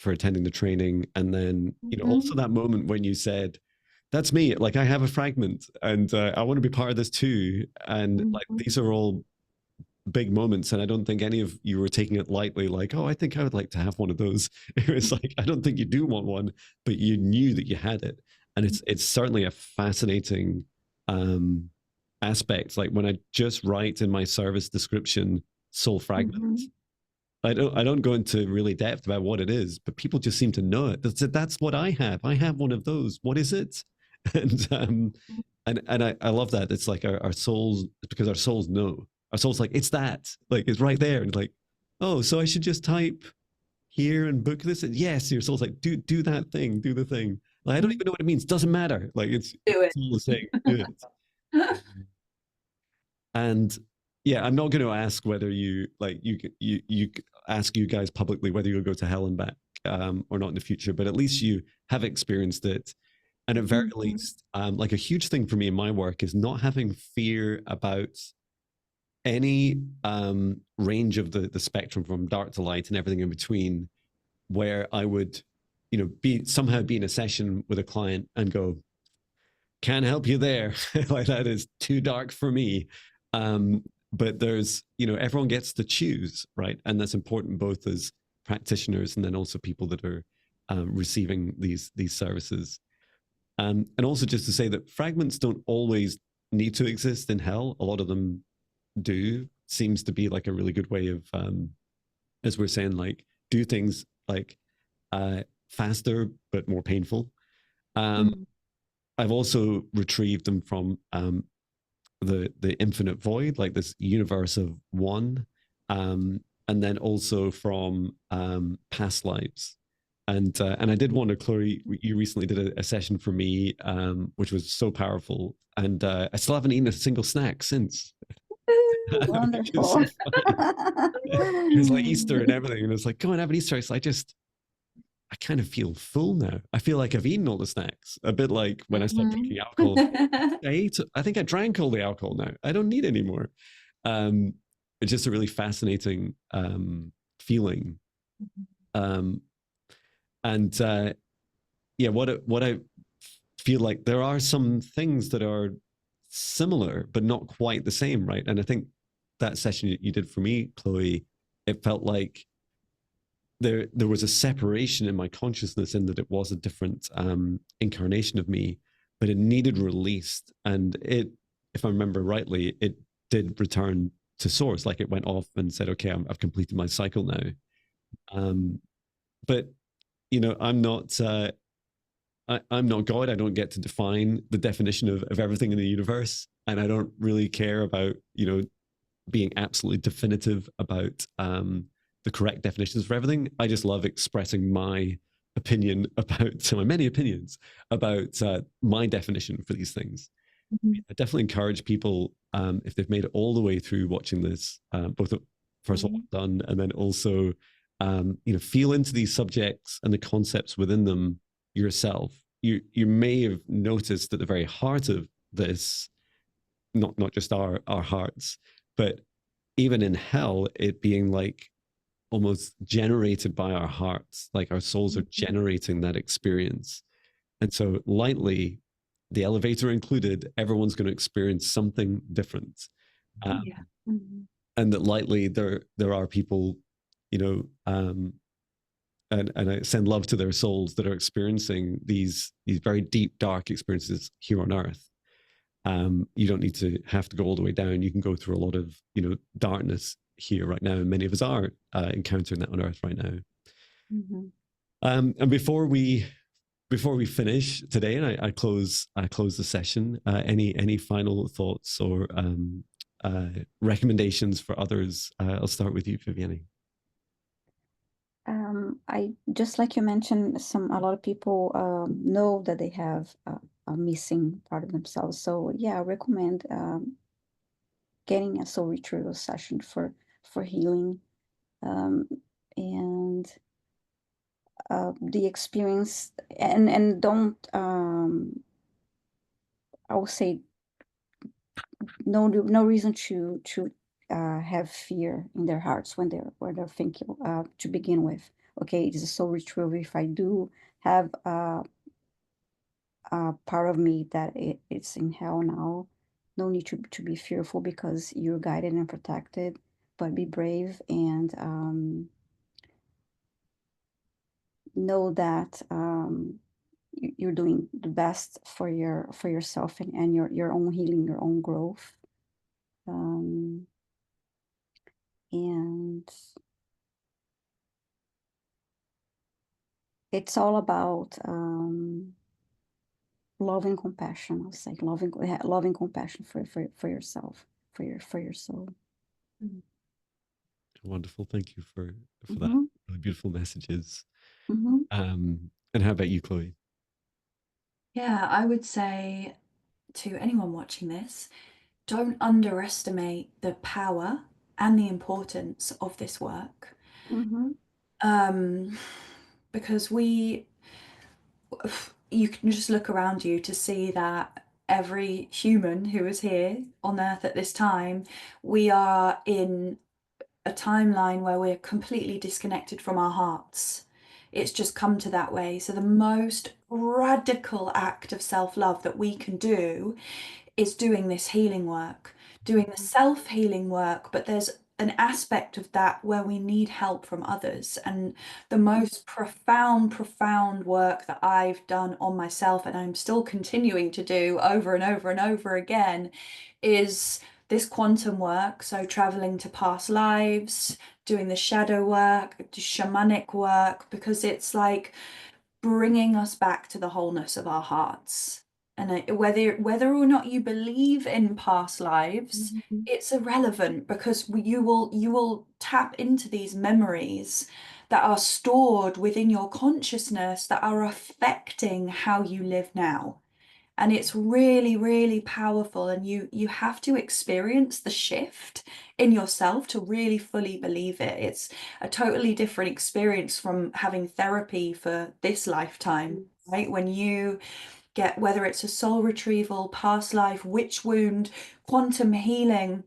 attending the training, and then also that moment when you said, that's me, like I have a fragment, and I want to be part of this too. And like these are all big moments, and I don't think any of you were taking it lightly, like, oh, I think I would like to have one of those. It was like, I don't think you do want one, but you knew that you had it. And it's certainly a fascinating aspect. Like when I just write in my service description soul fragment, I don't go into really depth about what it is, but people just seem to know it. That's what I have. I have one of those. What is it? And I love that. It's like our souls, because our souls know. Our soul's like, it's that. Like it's right there. And like, oh, so I should just type here and book this. And yes, your soul's like, do that thing, do the thing. Like I don't even know what it means. Doesn't matter. Like it's all the same. Do it. And yeah, I'm not going to ask whether you like you ask you guys publicly whether you'll go to hell and back or not in the future, but at least you have experienced it. And at very least, like a huge thing for me in my work is not having fear about any range of the spectrum from dark to light and everything in between, where I would, be in a session with a client and go, can't help you there. Like that is too dark for me. But there's, everyone gets to choose, right? And that's important both as practitioners and then also people that are receiving these services. And also just to say that fragments don't always need to exist in hell. A lot of them do. Seems to be like a really good way of, as we're saying, like do things like faster but more painful. I've also retrieved them from the infinite void, like this universe of one, and then also from past lives. And I did wonder, Chloe, you recently did a session for me, which was so powerful, and I still haven't eaten a single snack since. Wonderful. It was like Easter and everything, and it was like, go and have an Easter egg. I kind of feel full now. I feel like I've eaten all the snacks. A bit like when I stopped drinking alcohol. I think I drank all the alcohol now. I don't need any more. It's just a really fascinating feeling. Yeah, what I feel like there are some things that are similar, but not quite the same, right? And I think that session you did for me, Chloe, it felt like there was a separation in my consciousness in that it was a different incarnation of me, but it needed released. And it, if I remember rightly, it did return to source. Like it went off and said, okay, I've completed my cycle now. But, I'm not God. I don't get to define the definition of everything in the universe. And I don't really care about, being absolutely definitive about the correct definitions for everything. I just love expressing my opinion about, so many opinions about my definition for these things. I definitely encourage people, if they've made it all the way through watching this, both first of all done, and then also, feel into these subjects and the concepts within them yourself. You may have noticed at the very heart of this, not just our hearts, but even in hell, it being like almost generated by our hearts, like our souls are generating that experience. And so lightly, the elevator included, everyone's going to experience something different. And that lightly, there are people, and I send love to their souls that are experiencing these very deep, dark experiences here on earth. You don't need to have to go all the way down. You can go through a lot of, darkness here right now. And many of us are encountering that on earth right now. And before we finish today, and I close the session, any final thoughts or recommendations for others? I'll start with you, Viviane. I just, like you mentioned, a lot of people know that they have a missing part of themselves. So yeah, I recommend getting a soul retrieval session for healing, and the experience, and don't, I will say, no reason to have fear in their hearts when they're thinking, to begin with. Okay, it is a soul retrieval. If I do have a part of me that it's in hell now, no need to be fearful, because you're guided and protected. But be brave and know that you're doing the best for yourself and your own healing, your own growth. And it's all about love and compassion. I'll say loving compassion for yourself, for your soul. Wonderful. Thank you for that. Really beautiful messages. And how about you, Chloe? Yeah, I would say to anyone watching this, don't underestimate the power and the importance of this work. Because you can just look around you to see that every human who is here on earth at this time, we are in a timeline where we're completely disconnected from our hearts. It's just come to that way. So the most radical act of self-love that we can do is doing this healing work, doing the self-healing work, but there's an aspect of that where we need help from others. And the most profound work that I've done on myself, and I'm still continuing to do over and over and over again, is this quantum work. So traveling to past lives, doing the shadow work, the shamanic work, because it's like bringing us back to the wholeness of our hearts. And whether or not you believe in past lives, it's irrelevant, because you will tap into these memories that are stored within your consciousness that are affecting how you live now. And it's really, really powerful. And you have to experience the shift in yourself to really fully believe it. It's a totally different experience from having therapy for this lifetime, right? When you get, whether it's a soul retrieval, past life, witch wound, quantum healing,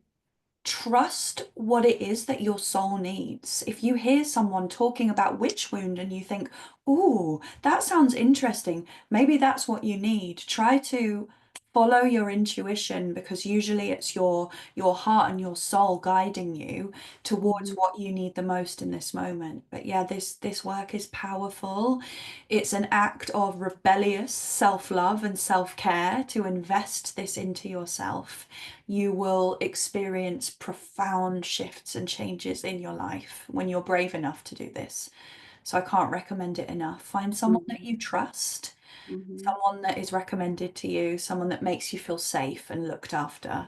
trust what it is that your soul needs. If you hear someone talking about witch wound and you think, oh, that sounds interesting, maybe that's what you need. Try to follow your intuition, because usually it's your heart and your soul guiding you towards what you need the most in this moment. But yeah, this work is powerful. It's an act of rebellious self-love and self-care to invest this into yourself. You will experience profound shifts and changes in your life when you're brave enough to do this. So I can't recommend it enough. Find someone that you trust, someone that is recommended to you, someone that makes you feel safe and looked after.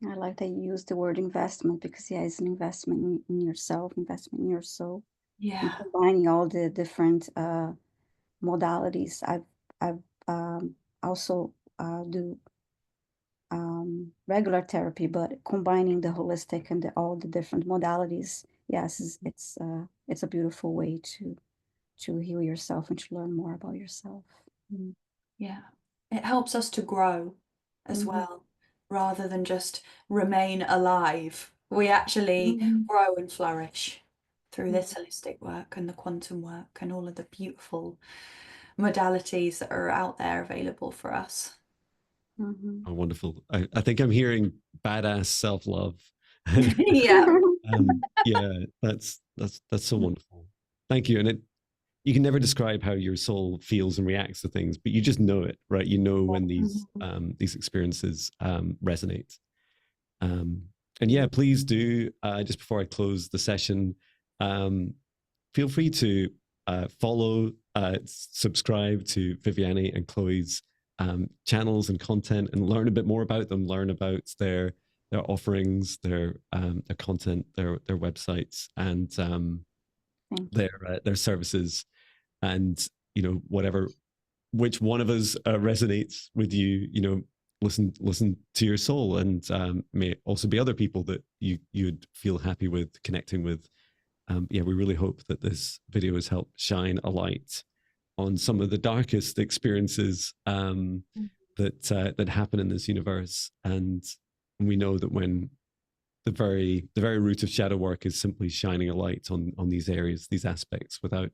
I like that you use the word investment, because yeah, it's an investment in yourself, investment in your soul. Yeah. combining all the different modalities. I've also do regular therapy, but combining the holistic and all the different modalities. Yes, it's a beautiful way to heal yourself and to learn more about yourself. Yeah, it helps us to grow as well, rather than just remain alive. We actually grow and flourish through this holistic work and the quantum work and all of the beautiful modalities that are out there available for us. Oh, wonderful. I think I'm hearing badass self-love. Yeah. Yeah, that's so wonderful. Thank you. And you can never describe how your soul feels and reacts to things, but you just know it, right? You know when these experiences resonate. And yeah, please do, just before I close the session, feel free to follow, subscribe to Viviane and Chloe's channels and content, and learn a bit more about them, learn about their offerings, their content, their websites, and their services. And, you know, which one of us resonates with you, you know, listen to your soul, and may also be other people that you'd feel happy with connecting with. Yeah, we really hope that this video has helped shine a light on some of the darkest experiences that happen in this universe. And we know that when the very root of shadow work is simply shining a light on these areas, these aspects, without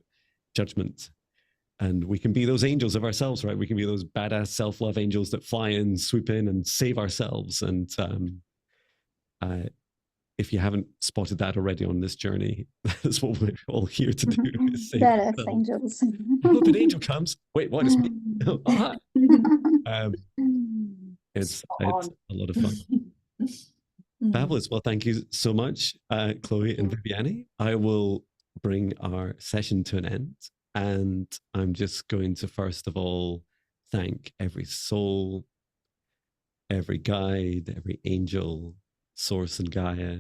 judgment. And we can be those angels of ourselves, right? We can be those badass self-love angels that fly in, swoop in, and save ourselves. And if you haven't spotted that already on this journey, that's what we're all here to do. Is save Badass ourselves. angels. I hope an angel comes. Wait, what is me? It's a lot of fun. Fabulous. Well, thank you so much, Chloe and Viviane. I will bring our session to an end. And I'm just going to, first of all, thank every soul, every guide, every angel, Source and Gaia,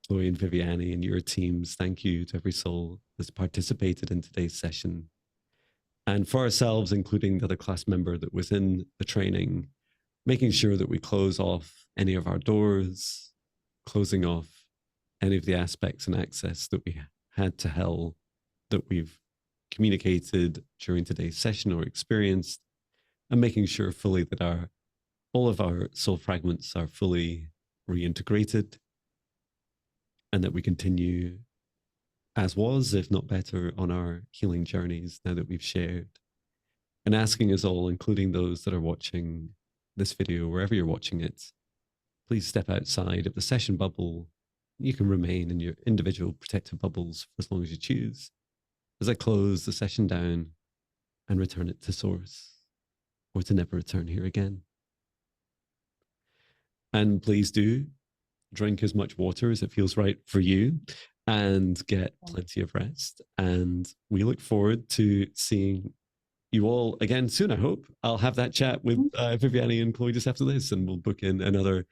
Chloe and Viviane and your teams. Thank you to every soul that's participated in today's session. And for ourselves, including the other class member that was in the training, making sure that we close off any of our doors, closing off any of the aspects and access that we had to hell that we've communicated during today's session or experienced, and making sure fully that all of our soul fragments are fully reintegrated, and that we continue as was, if not better, on our healing journeys now that we've shared. And asking us all, including those that are watching this video, wherever you're watching it, please step outside of the session bubble. You can remain in your individual protective bubbles for as long as you choose, as I close the session down and return it to source, or to never return here again. And please do drink as much water as it feels right for you, and get plenty of rest. And we look forward to seeing you all again soon, I hope. I'll have that chat with Viviane and Chloe just after this, and we'll book in another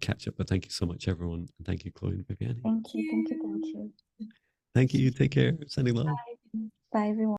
catch up. But thank you so much, everyone. And thank you, Chloe and Viviane. Thank you. Thank you. Take care. Sending love. Bye, everyone.